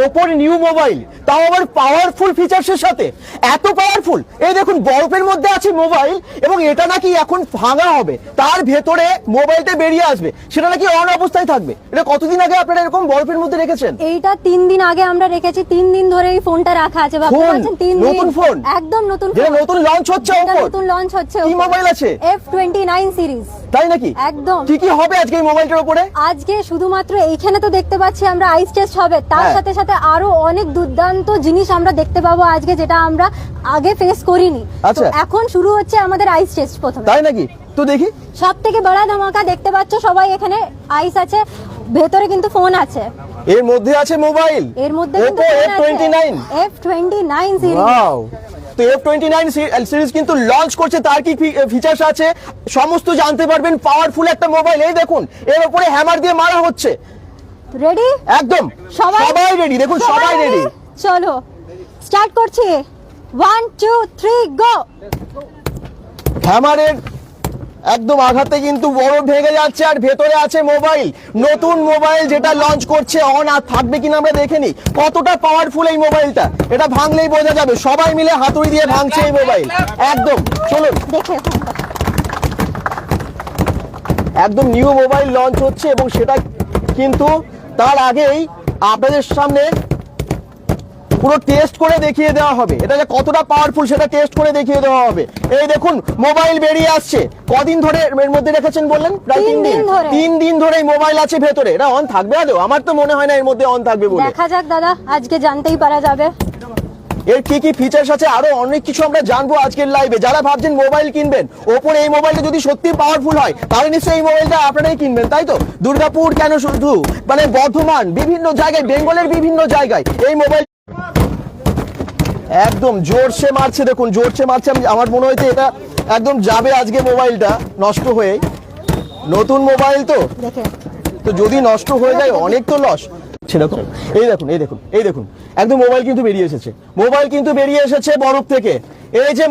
ওপোর new mobile, তাও আবার powerful ফিচার্সের সাথে। এত পাওয়ারফুল, এই দেখুন বরফের মধ্যে আছে মোবাইল, এবং এটা নাকি এখন ভাঙা হবে, তার ভেতরে মোবাইলটা বেরিয়ে আসবে, সেটা নাকি অন অবস্থায় থাকবে। এটা কতদিন আগে আপনারা এরকম বরফের মধ্যে রেখেছেন? এইটা 3 দিন আগে আমরা রেখেছি, 3 দিন ধরে এই ফোনটা রাখা আছে। ভাবতে পারছেন 3 দিন নতুন ফোন, একদম নতুন যেটা ফোন, নতুন লঞ্চ হচ্ছে। এটা নতুন লঞ্চ হচ্ছে। কি মোবাইল আছে? F29 series. তাই নাকি? একদম। কি কি হবে আজকে এই মোবাইলটার উপরে? আজকে শুধুমাত্র এইখানে তো দেখতে পাচ্ছি আমরা আইস টেস্ট হবে, তার সাথে সাথে আরো অনেক দুর্দান্ত জিনিস আমরা দেখতে পাবো আজকে, যেটা আমরা আগে ফেস করিনি। তো এখন শুরু হচ্ছে আমাদের আইস টেস্ট প্রথমে। তাই নাকি? তো দেখি। সবথেকে বড় ধামাকা দেখতে পাচ্ছ সবাই, এখানে আইস আছে, ভেতরে কিন্তু ফোন আছে, এর মধ্যে আছে মোবাইল, এর মধ্যে Oppo F29 সিরিজ। ওয়াও! তো F29 সিরিজ কিন্তু লঞ্চ করছে, তার কি ফিচার্স আছে সমস্ত জানতে পারবেন। পাওয়ারফুল একটা মোবাইল, এই দেখুন এর উপরে হ্যামার দিয়ে মারা হচ্ছে। রেডি? একদম সবাই রেডি, দেখুন সবাই রেডি। চলো স্টার্ট করছি, 1 2 3 গো। হ্যামারের একদম আঘাতে কিন্তু বরফ ভেঙে যাচ্ছে, আর ভেতরে আছে মোবাইল, নতুন মোবাইল যেটা লঞ্চ করছে। অন আর থাকবে কিনা আমরা দেখে নিই, কতটা পাওয়ারফুল এই মোবাইলটা, এটা ভাঙলেই বোঝা যাবে। সবাই মিলে হাতুড়ি দিয়ে ভাঙছে এই মোবাইল। একদম চলুন দেখে, একদম নিউ মোবাইল লঞ্চ হচ্ছে, এবং সেটা কিন্তু তার আগেই আপনাদের সামনে পুরো টেস্ট করে দেখিয়ে দেওয়া হবে, এটা যে কতটা পাওয়ারফুল সেটা টেস্ট করে দেখিয়ে দেওয়া হবে। এই দেখুন মোবাইল বেরিয়ে আসছে। কদিন ধরে এর মধ্যে রেখেছেন বললেন? প্রায় 3 দিন। 3 দিন ধরে এই মোবাইল আছে ভেতরে, এটা অন থাকবে আদৌ? আমার তো মনে হয় না এর মধ্যে অন থাকবে বলে। দেখা যাক দাদা, আজকে জানতেই পারা যাবে এর কি কি ফিচার্স আছে, আরো অনেক কিছু আমরা জানবো আজকের লাইভে। যারা ভাবছেন মোবাইল কিনবেন, ওপরে এই মোবাইলটা যদি সত্যি পাওয়ারফুল হয়, তাহলে নিশ্চয়ই এই মোবাইলটা আপনারাই কিনবেন, তাই তো? দুর্গাপুর কেন, শুধু মানে বর্ধমান, বিভিন্ন জায়গায়, বেঙ্গলের বিভিন্ন জায়গায় এই মোবাইল একদম জোরসে মারছে। দেখুন জোরসে মারছে, আমার মনে হয়েছে এটা একদম যাবে আজকে মোবাইলটা নষ্ট হয়ে। নতুন মোবাইল তো যদি নষ্ট হয়ে যায় অনেক তো লস সেরকম। এই দেখুন এই দেখুন এই দেখুন, একদম মোবাইল কিন্তু বেরিয়ে এসেছে, মোবাইল কিন্তু বেরিয়ে এসেছে বরফ থেকে। এই যে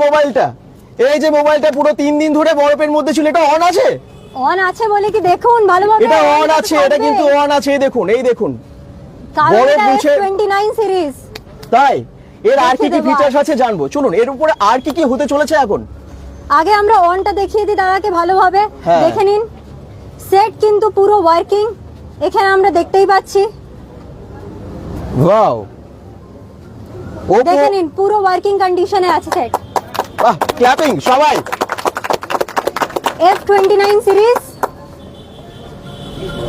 মোবাইলটা পুরো 3 দিন ধরে বরফের মধ্যে ছিল, এটা অন আছে? অন আছে বলে কি দেখুন ভালোভাবে, এটা অন আছে, এটা কিন্তু অন আছে। এই দেখুন বরফ মুছে। F29 series. তাই এর আর কি কি ফিচার্স আছে জানবো, চলুন। এর উপরে আর কি কি হতে চলেছে এখন। আগে আমরা অনটা দেখিয়ে দিই দাদাকে ভালোভাবে, দেখে নিন। সেট কিন্তু পুরো ওয়ার্কিং, এখানে আমরা দেখতেই পাচ্ছি। ওয়াও! দেখে নিন পুরো ওয়ার্কিং কন্ডিশনে আছে সেট। বাহ, ক্ল্যাপিং সবাই। F29 সিরিজ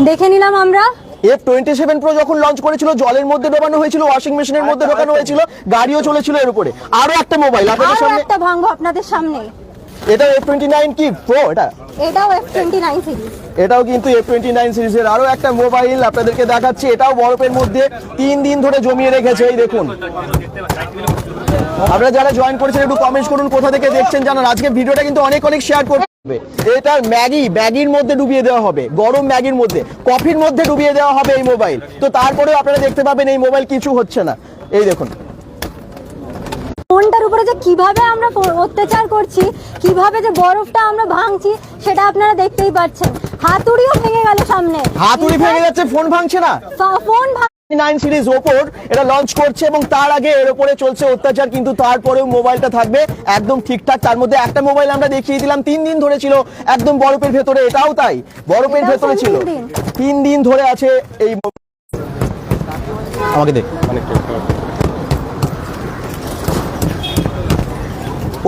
দেখে নিলাম আমরা। F27 Pro যখন লঞ্চ করেছিল, জলের মধ্যে ডোবানো হয়েছিল, ওয়াশিং মেশিনের মধ্যে ঢোকানো হয়েছিল, গাড়িও চলেছিল এর উপরে। আরো একটা মোবাইল আপনাদের সামনে, একটা ভাঙবো আপনাদের সামনে। এটা F29 কি Pro? এটাও F29 সিরিজ। এটাও কিন্তু F29 সিরিজের আরো একটা মোবাইল আপনাদেরকে দেখাচ্ছি। এটাও বরফের মধ্যে 3 দিন ধরে জমিয়ে রেখেছে। এই দেখুন, আপনারা যারা জয়েন করেছেন একটু কমেন্ট করুন, কোথা থেকে দেখছেন জানান। আজকে ভিডিওটা কিন্তু অনেক শেয়ার করতে হবে। এটার ম্যাগির মধ্যে ডুবিয়ে দেওয়া হবে, গরম ম্যাগির মধ্যে, কফির মধ্যে ডুবিয়ে দেওয়া হবে এই মোবাইল। তো তারপরেও আপনারা দেখতে পাবেন এই মোবাইল কিছু হচ্ছে না। এই দেখুন ফোনটার উপরে যে কিভাবে আমরা অত্যাচার করছি, কিভাবে যে বরফটা আমরা ভাঙছি, সেটা আপনারা দেখতেই পাচ্ছেন। হাতুড়িও ভেঙে গেল সামনে, হাতুড়ি ভেঙে যাচ্ছে, ফোন ভাঙছে না। ফোন 9 সিরিজ ওপোর এটা লঞ্চ করছে, এবং তার আগে এর উপরে চলছে অত্যাচার, কিন্তু তারপরেও মোবাইলটা থাকবে একদম ঠিকঠাক। তার মধ্যে একটা মোবাইল আমরা দেখিয়ে দিলাম 3 দিন ধরে ছিল একদম বরফের ভেতরে, এটাও তাই বরফের ভেতরে ছিল, 3 দিন ধরে আছে এই। আমাকে দেখ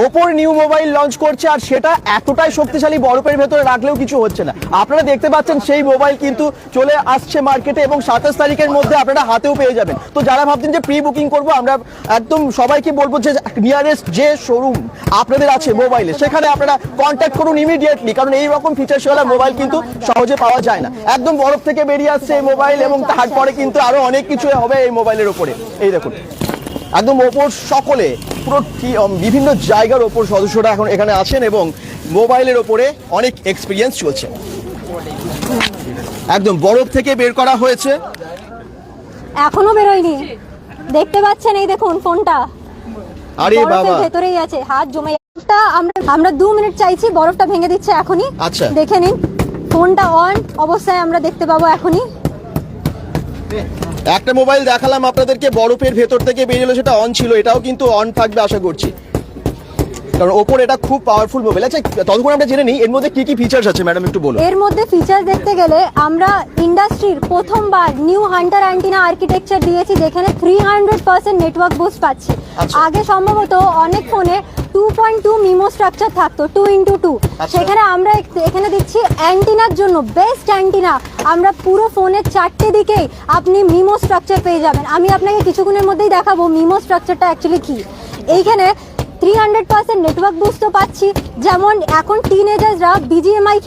ওপোর নিউ মোবাইল লঞ্চ করছে, আর সেটা এতটাই শক্তিশালী, বরফের ভেতরে রাখলেও কিছু হচ্ছে না। আপনারা দেখতে পাচ্ছেন সেই মোবাইল কিন্তু চলে আসছে মার্কেটে, এবং 27 তারিখের মধ্যে আপনারা হাতেও পেয়ে যাবেন। তো যারা ভাবছেন যে প্রি বুকিং করবো, আমরা একদম সবাইকে বলবো যে নিয়ারেস্ট যে শোরুম আপনাদের আছে মোবাইলে, সেখানে আপনারা কন্ট্যাক্ট করুন ইমিডিয়েটলি, কারণ এই রকম ফিচার্সওয়ালা মোবাইল কিন্তু সহজে পাওয়া যায় না। একদম বরফ থেকে বেরিয়ে আসছে এই মোবাইল, এবং তারপরে কিন্তু আরো অনেক কিছু হবে এই মোবাইলের উপরে। এই দেখুন একদম ওপোর সকলে, পুরো বিভিন্ন জায়গার ওপর সদস্যরা এখন এখানে আছেন, এবং মোবাইলের ওপরে অনেক এক্সপিরিয়েন্স চলছে। একদম বরফ থেকে বের করা হয়েছে, এখনো বেরোয়নি, দেখতে পাচ্ছেন। এই দেখুন ফোনটা, আরে বাবা, ভেতরেই আছে, হাত জমে। আমরা 2 মিনিট চাইছি, বরফটা ভেঙে দিচ্ছে এখনই। আচ্ছা দেখে নিন, ফোনটা অন অবস্থায় আমরা দেখতে পাবো এখনই। একটা মোবাইল দেখালাম আপনাদেরকে বরফের ভেতর থেকে বেরিয়ে এলো, সেটা অন ছিল, এটাও কিন্তু অন থাকবে আশা করছি, কারণ ওপর এটা খুব পাওয়ারফুল মোবাইল। আচ্ছা ততক্ষণ আমরা জেনে নিই এর মধ্যে কি কি ফিচার্স আছে ম্যাডাম, একটু বলুন। এর মধ্যে ফিচার দেখতে গেলে আমরা ইন্ডাস্ট্রির প্রথমবার নিউ হান্টার অ্যান্টিনা আর্কিটেকচার দিয়েছি, যেখানে 300% নেটওয়ার্ক বুস্ট পাচ্ছি। আগে সম্ভবত অনেক ফোনে 2.2 মিমো স্ট্রাকচার থাকতো 2x2, সেখানে আমরা এখানে দিচ্ছি অ্যান্টিনার জন্য বেস্ট অ্যান্টিনা। আমরা পুরো ফোনের চারটে দিকেই আপনি মিমো স্ট্রাকচার পেয়ে যাবেন। আমি আপনাকে কিছুক্ষণের মধ্যেই দেখাবো মিমো স্ট্রাকচারটা অ্যাকচুয়ালি কি। এইখানে 300% নেটওয়ার্ক বুস্টও পাচ্ছি, যেমন এখন টিনেজার্সরা বিজিএমআই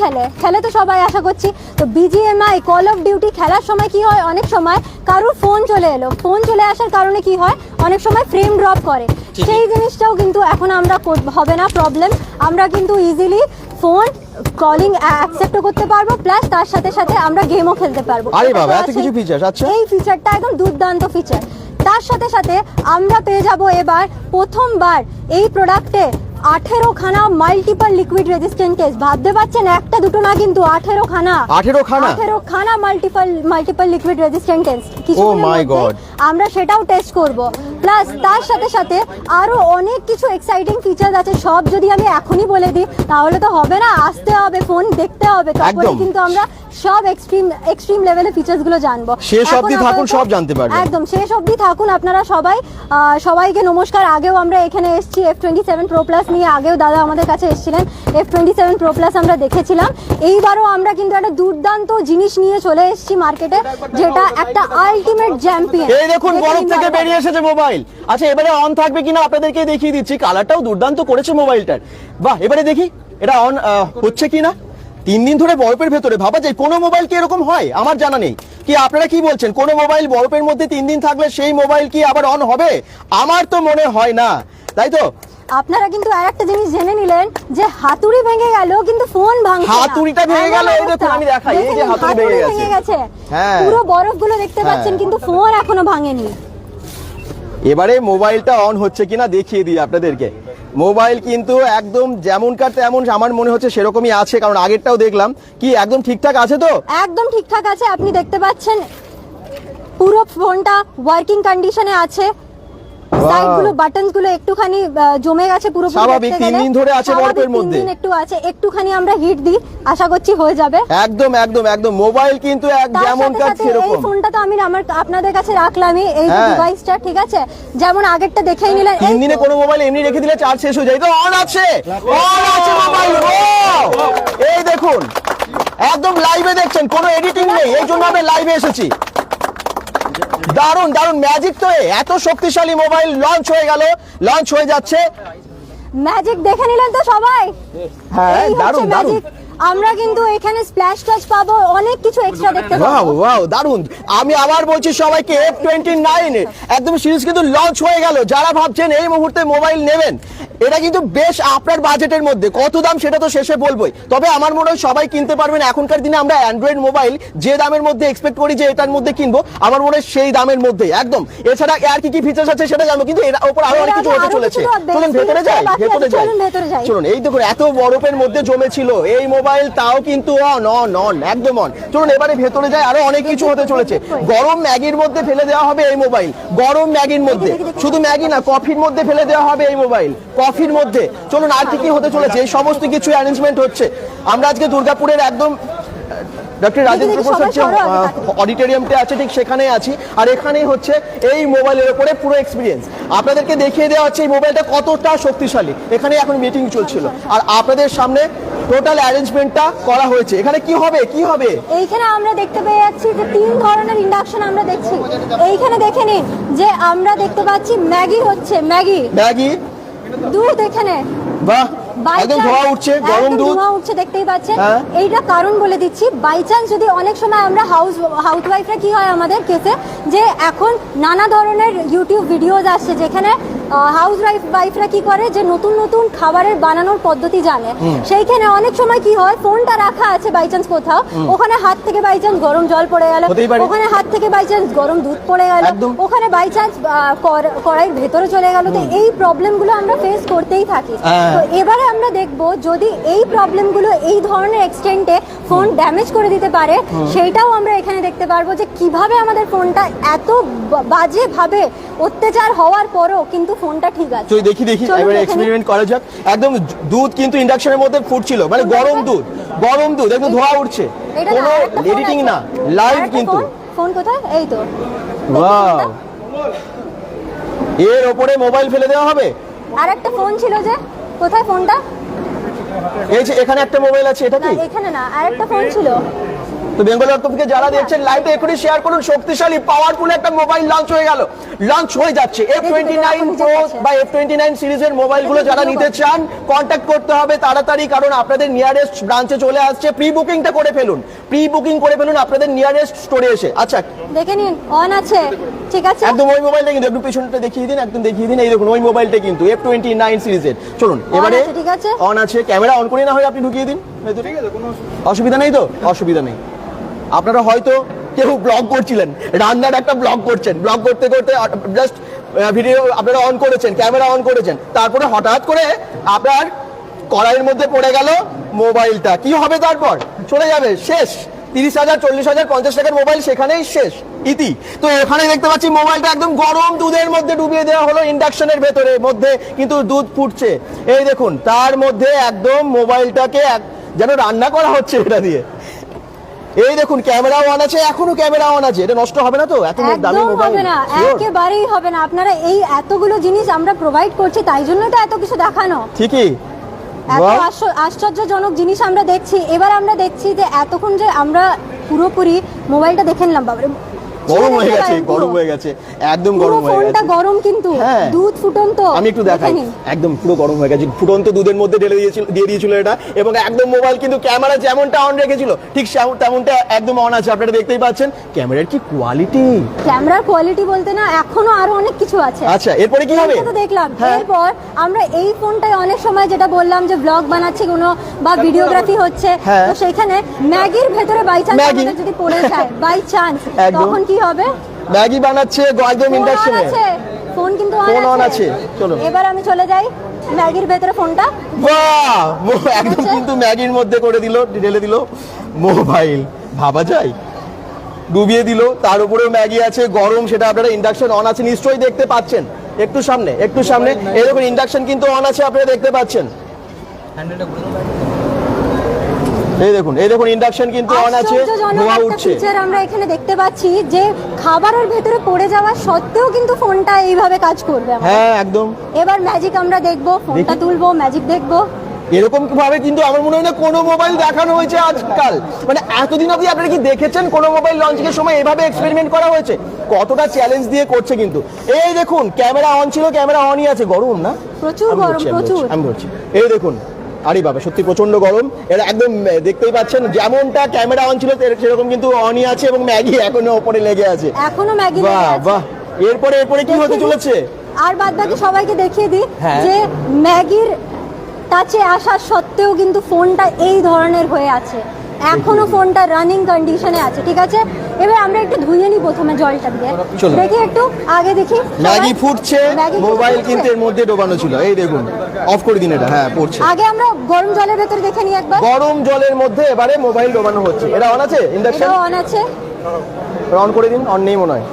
খেলে তো সবাই আশা করছি। তো বিজিএমআই কল অফ ডিউটি খেলার সময় কি হয়, অনেক সময় কারোর ফোন চলে এলো, ফোন চলে আসার কারণে কি হয়, অনেক সময় ফ্রেম ড্রপ করে, সেই জিনিসটাও কিন্তু এখন আমরা হবে না প্রবলেম। আমরা কিন্তু ইজিলি ফোন কলিং অ্যাকসেপ্ট করতে পারবো, প্লাস তার সাথে সাথে আমরা গেমও খেলতে পারবো। আরে বাবা এত কিছু ফিচার। আচ্ছা এই ফিচারটা একদম দুর্দান্ত ফিচার। তার সাথে সাথে আমরা পেয়ে যাব এবার প্রথমবার এই প্রোডাক্টে 18 খানা মাল্টিপল লিকুইড রেজিস্ট্যান্ট কেস। ভাবতে পারছেন একটা দুটো না, কিন্তু 18 খানা মাল্টিপল লিকুইড রেজিস্ট্যান্ট কেস। ও মাই গড, আমরা সেটাও টেস্ট করব। প্লাস তার সাথে সাথে আরো অনেক কিছু এক্সাইটিং ফিচার আছে, সব যদি আমি এখনই বলে দিই তাহলে তো হবে না, আসতে হবে, ফোন দেখতে হবে, তারপরে কিন্তু আমরা সব এক্সট্রিম লেভেলের ফিচার্স গুলো জানবো। শেষ অবধি থাকুন, সব জানতে পারবেন। একদম শেষ অবধি থাকুন আপনারা সবাই। সবাইকে নমস্কার। আগেও আমরা এখানে এসেছি F27 Pro Plus নিয়ে, আগেও দাদা আমাদের কাছে এসেছিলেন, F27 Pro Plus আমরা দেখেছিলাম। এইবারও আমরা কিন্তু একটা দুর্দান্ত জিনিস নিয়ে চলে এসেছি মার্কেটে, যেটা একটা আলটিমেট চ্যাম্পিয়ন। এই দেখুন বরফ থেকে বেরিয়ে এসেছে মোবাইল। আচ্ছা এবারে অন থাকবে কিনা আপনাদেরকে দেখিয়ে দিচ্ছি, কালারটাও দুর্দান্ত করেছে মোবাইলটার। বাহ, এবারে দেখি এটা অন হচ্ছে কিনা। 3 দিন ধরে বরফের ভেতরে, ভাবা যায় কোনো মোবাইল কি এরকম হয়, আমার জানা নেই। কি আপনারা কি বলছেন, কোন মোবাইল বরফের মধ্যে 3 দিন থাকলে সেই মোবাইল কি আবার অন হবে? আমার তো মনে হয় না, তাই তো? আপনারা কিন্তু আরেকটা জিনিস জেনে নিলেন যে হাতুড়ি ভেঙে গেল কিন্তু ফোন ভাঙছে না। হাতুড়িটা ভেঙে গেল, এই দেখুন আমি দেখাই, এই যে হাতুড়ি ভেঙে গেছে। হ্যাঁ, পুরো বরফগুলো দেখতে পাচ্ছেন, কিন্তু ফোন এখনো ভাঙেনি। এবারে মোবাইলটা অন হচ্ছে কিনা দেখিয়ে দিই আপনাদেরকে। মোবাইল কিন্তু একদম যেমনকার তেমন আমার মনে হচ্ছে সেরকমই আছে, কারণ আগেরটাও দেখলাম। কি একদম ঠিকঠাক আছে তো? একদম ঠিকঠাক আছে, আপনি দেখতে পাচ্ছেন পুরো ফোনটা ওয়ার্কিং কন্ডিশনে আছে। সাইডগুলো বাটনসগুলো একটুখানি জমে গেছে পুরো, স্বাভাবিক 3 দিন ধরে আছে বরফের মধ্যে। 3 দিন একটু আছে, একটুখানি আমরা হিট দিই, আশা করছি হয়ে যাবে। একদম একদম একদম মোবাইল কিন্তু যেমনকার সেরকম। এই ফোনটা তো আমি আপনাদের কাছে রাখলামই, এই ডিভাইসটা, ঠিক আছে? যেমন আগেরটা দেখেই নিলেন। 3 দিনে কোনো মোবাইল এমনি রেখে দিলে চার্জ শেষ হয়ে যায়, তো অন আছে, অন আছে মোবাইল। এই দেখুন একদম লাইভে দেখছেন, কোনো এডিটিং নেই, এই জন্য আমরা লাইভে এসেছি। দারুন দারুন ম্যাজিক তো, এত শক্তিশালী মোবাইল লঞ্চ হয়ে গেল, লঞ্চ হয়ে যাচ্ছে। ম্যাজিক দেখে নিলেন তো সবাই? হ্যাঁ দারুন দারুন। আমরা কিন্তু এখানে স্প্ল্যাশ টাচ পাবো, অনেক কিছু এক্সট্রা দেখতে পাবো। ওয়াও ওয়াও দারুন। আমি আবার বলছি সবাইকে, F29 একদম সিরিজ কিন্তু লঞ্চ হয়ে গেল। যারা ভাবছেন এই মুহূর্তে মোবাইল নেবেন, এটা কিন্তু বেশ আপনার বাজেটের মধ্যে। কত দাম সেটা তো শেষে বলবোই, তবে আমার মনে হয় সবাই কিনতে পারবেন। এখনকার দিনে আমরা অ্যান্ড্রয়েড মোবাইল যে দামের মধ্যে এক্সপেক্ট করি যে এটার মধ্যে কিনবো, আমার মনে হয় সেই দামের মধ্যে একদম। এছাড়া আর কি কি ফিচার্স আছে সেটা জানবো, কিন্তু এর উপর আরো অনেক কিছু হতে চলেছে। চলুন ভেতরে যাই, চলুন। এই দেখুন এত বরফের মধ্যে জমেছিল এই মোবাইল, তাও কিন্তু অন একদম অন। চলুন এবারে ভেতরে যাই, আরো অনেক কিছু হতে চলেছে। গরম ম্যাগির মধ্যে ফেলে দেওয়া হবে এই মোবাইল, গরম ম্যাগির মধ্যে, শুধু ম্যাগি না কফির মধ্যে ফেলে দেওয়া হবে এই মোবাইল, কফির মধ্যে। চলুন আর কি কি হতে চলেছে, এই সমস্ত কিছু অ্যারেঞ্জমেন্ট হচ্ছে। আমরা আজকে দুর্গাপুরের একদম ডক্টর রাজেন্দ্র প্রসাদ যে অডিটোরিয়ামটা আছে ঠিক সেখানেই আছি, আর এখানেই হচ্ছে এই মোবাইলের উপরে পুরো এক্সপিরিয়েন্স আপনাদেরকে দেখিয়ে দেওয়া হচ্ছে এই মোবাইলটা কতটা শক্তিশালী। এখানে এখন মিটিং চলছিল আর আপনাদের সামনে টোটাল অ্যারেঞ্জমেন্টটা করা হয়েছে। এখানে কি হবে কি হবে, এইখানে আমরা দেখতে পেয়ে যাচ্ছি যে 3 ধরনের ইন্ডাকশন আমরা দেখছি। এইখানে দেখে নিন যে আমরা দেখতে পাচ্ছি ম্যাগি হচ্ছে, ম্যাগি দুধ, এখানে বাহ একদম ধোঁয়া উঠছে, গরম দুধ ধোঁয়া উঠছে, দেখতেই পাচ্ছেন। এইটা কারণ বলে দিচ্ছি, বাই চান্স যদি অনেক সময় আমরা হাউসওয়াইফরা কি হয় আমাদের কেসে, যে এখন নানা ধরনের ইউটিউব ভিডিওস আসছে যেখানে হাউস ওয়াইফরা কি করে যে নতুন নতুন খাবারের বানানোর পদ্ধতি জানে, সেইখানে অনেক সময় কি হয় ফোনটা রাখা আছে বাই চান্স কোথাও, ওখানে হাত থেকে বাই চান্স গরম জল পড়ে গেল, হতেই পারে। ওখানে হাত থেকে বাই চান্স গরম দুধ পড়ে গেল, একদম। ওখানে বাই চান্স কড়াইয়ের ভেতরে চলে গেল। তো এই প্রবলেমগুলো আমরা ফেস করতেই থাকি। হ্যাঁ। তো এবারে আমরা দেখব যদি এই প্রবলেমগুলো এই ধরনের এক্সটেন্টে ফোন ড্যামেজ করে দিতে পারে, সেইটাও আমরা এখানে দেখতে পারবো যে কিভাবে আমাদের ফোনটা এত বাজে ভাবে অত্যাচার হওয়ার পরও কিন্তু ফোনটা ঠিক আছে। তুই দেখি চলুন এবার দেখে নিই। এক্সপেরিমেন্ট করা যাক। একদম দুধ কিন্তু ইন্ডাকশনের মধ্যে ফুটছিল, মানে গরম দুধ একদম ধোয়া উঠছে, এটা কোনো না, আরেকটা ফোন এডিটিং আছে। না, লাইভ আরেকটা কিন্তু। ফোন কোথায়? এই তো ওয়াও, এর ওপরে মোবাইল ফেলে দেওয়া হবে? আরেকটা ফোন ছিল যে, কোথায় ফোনটা? এই যে এখানে একটা মোবাইল আছে, এটা না কি? এখানে না, আরেকটা ফোন ছিল। তো বেঙ্গল ডট কম থেকে যারা দেখছেন লাইভে এখনই শেয়ার করুন, শক্তিশালী পাওয়ারফুল একটা মোবাইল লঞ্চ হয়ে গেল, লঞ্চ হয়ে যাচ্ছে। F29 Pro বা F29 সিরিজের মোবাইলগুলো যারা নিতে চান কন্ট্যাক্ট করতে হবে তাড়াতাড়ি, কারণ আপনাদের নিয়ারেস্ট ব্রাঞ্চে চলে আসছে। প্রি বুকিংটা করে ফেলুন, আপনাদের নিয়ারেস্ট স্টোরে এসে। আচ্ছা দেখে নিন, অন আছে, ঠিক আছে। একদম ওই মোবাইলটা কিন্তু, একটু পেছনটা দেখিয়ে দিন, একদম দেখিয়ে দিন। এই দেখুন ওই মোবাইলটা কিন্তু F29 সিরিজের। চলুন এবারে আছে, ঠিক আছে। অন আছে, ক্যামেরা অন করে না হয় আপনি ঢুকিয়ে দিন। ঠিক আছে, কোনো অসুবিধা নেই তো? অসুবিধা নেই। আপনারা হয়তো কেউ ব্লগ করছিলেন, রান্নার একটা ব্লগ করছেন, ব্লগ করতে করতে জাস্ট ভিডিও আপনারা অন করেছেন, ক্যামেরা অন করেছেন, তারপরে হঠাৎ করে আপনার কড়াইয়ের মধ্যে পড়ে গেল মোবাইলটা। কি হবে তারপর? চলে যাবে, শেষ। 30,000, 40,000, 50 টাকার মোবাইল সেখানেই শেষ, ইতি। তো এখানে দেখতে পাচ্ছি মোবাইলটা একদম গরম দুধের মধ্যে ডুবিয়ে দেওয়া হলো, ইন্ডাকশনের ভেতরে মধ্যে কিন্তু দুধ ফুটছে। এই দেখুন তার মধ্যে একদম মোবাইলটাকে যেন রান্না করা হচ্ছে এটা দিয়ে। এই দেখুন ক্যামেরা অন আছে, এখনো ক্যামেরা অন আছে। এটা নষ্ট হবে না তো? এত দামি একদম মোবাইল হবে না, একেবারেই হবে না। আপনারা এই এতগুলো জিনিস আমরা প্রোভাইড করছি, তাই জন্য তো এত কিছু দেখানো। ঠিকই। এত বাহ। আশ্চর্যজনক জিনিস আমরা দেখছি। এবার আমরা দেখছি যে এতক্ষণ যে আমরা পুরোপুরি মোবাইলটা দেখে নিলাম, বাবারে গরম হয়ে গেছে, গরম হয়ে গেছে, একদম গরম হয়ে ফোনটা গেছে। গরম কিন্তু হ্যাঁ। দুধ ফুটন্ত। আমি একটু দেখাই, দেখে নিন। একদম পুরো গরম হয়ে গেছে, ফুটন্ত দুধের মধ্যে ঢেলে দিয়ে দিয়েছিল এটা, এবং একদম মোবাইল কিন্তু ক্যামেরা যেমনটা অন রেখেছিল ঠিক তেমনটা একদম অন আছে। আপনারা দেখতেই পাচ্ছেন ক্যামেরার কি কোয়ালিটি। ক্যামেরার কোয়ালিটি বলতে না, এখনো আরো অনেক কিছু আছে। আচ্ছা এরপরে কি হবে? এইটা তো দেখলাম। হ্যাঁ। এরপর আমরা এই ফোনটায় অনেক সময় যেটা বললাম যে ব্লগ বানাচ্ছি কোনো বা ভিডিওগ্রাফি হচ্ছে, হ্যাঁ। তো সেইখানে ম্যাগির ভেতরে বাই চান্স ম্যাগি। আমাদের যদি পড়ে যায় বাই চান্স, একদম। তখন কি হবে? ম্যাগি বানাচ্ছে একদম ইন্ডাকশনে, ফোন কিন্তু ফোন অন on আছে। আছে। চলো। এবার আমি চলে যাই ম্যাগির ভেতরে ফোনটা। বাহ, একদম কিন্তু ম্যাগির মধ্যে করে দিল, ঢেলে দিল মোবাইল। ভাবা যায়, ডুবিয়ে দিল, তার উপরেও ম্যাগি আছে গরম, সেটা আপনারা ইন্ডাকশন অন আছে নিশ্চয়ই দেখতে পাচ্ছেন। একটু সামনে এরকম ইন্ডাকশন কিন্তু অন আছে, আপনারা দেখতে পাচ্ছেন। এই দেখুন ইন্ডাকশন কিন্তু অন আছে, আশ্চর্যজনক ধোঁয়া একটা উঠছে। ফিচার আমরা এখানে দেখতে পাচ্ছি যে খাবারের ভেতরে পড়ে যাওয়া সত্ত্বেও কিন্তু ফোনটা এইভাবে কাজ করবে আমাদের। হ্যাঁ একদম। এবার ম্যাজিক আমরা দেখবো, ফোনটা দেখি। তুলবো, ম্যাজিক দেখবো। এরকম ভাবে কিন্তু আমার মনে হয় না কোনো মোবাইল দেখানো হয়েছে আজকাল। মানে এতদিন অবধি আপনারা কি দেখেছেন কোনো মোবাইল লঞ্চিং এর সময় এভাবে এক্সপেরিমেন্ট করা হয়েছে? কতটা চ্যালেঞ্জ দিয়ে করছে কিন্তু। এই দেখুন ক্যামেরা অন ছিল, ক্যামেরা অনই আছে, গরম না? প্রচুর আমি গরম, ধরছি, প্রচুর। আমি ধরছি। এই দেখুন, আরে বাবা সত্যি প্রচন্ড গরম। এটা একদম দেখতেই পাচ্ছেন যেমনটা ক্যামেরা অন ছিল সেরকম কিন্তু অনই আছে, এবং ম্যাগি এখনো উপরে লেগে আছে। এখনো ম্যাগি বাহ লেগে আছে। বাহ, এরপরে কি হতে দেখিয়ে দিই। চলেছে? আর বাদ বাকি সবাইকে দেখিয়ে দিই হ্যাঁ। যে ম্যাগির টাচে আসা সত্ত্বেও কিন্তু ফোনটা এই ধরনের হয়ে আছে, এখনো ফোনটা রানিং কন্ডিশনে আছে, ঠিক আছে। এবার আমরা একটু ধুয়ে নিই প্রথমে জলটা দিয়ে, চলো। দেখি একটু আগে দেখি। ম্যাগি ফুটছে, ম্যাগি মোবাইল ফুটছে। কিন্তু এর মধ্যে ডোবানো ছিল। এই দেখুন, অফ করে দিন এটা। হ্যাঁ পড়ছে। আগে আমরা গরম জলের ভেতর দেখে নিই একবার। গরম জলের মধ্যে এবারে মোবাইল ডোবানো হচ্ছে। এটা অন আছে ইন্ডাকশন? এটাও অন আছে। অন করে দিন। অন নেই মনে হয়,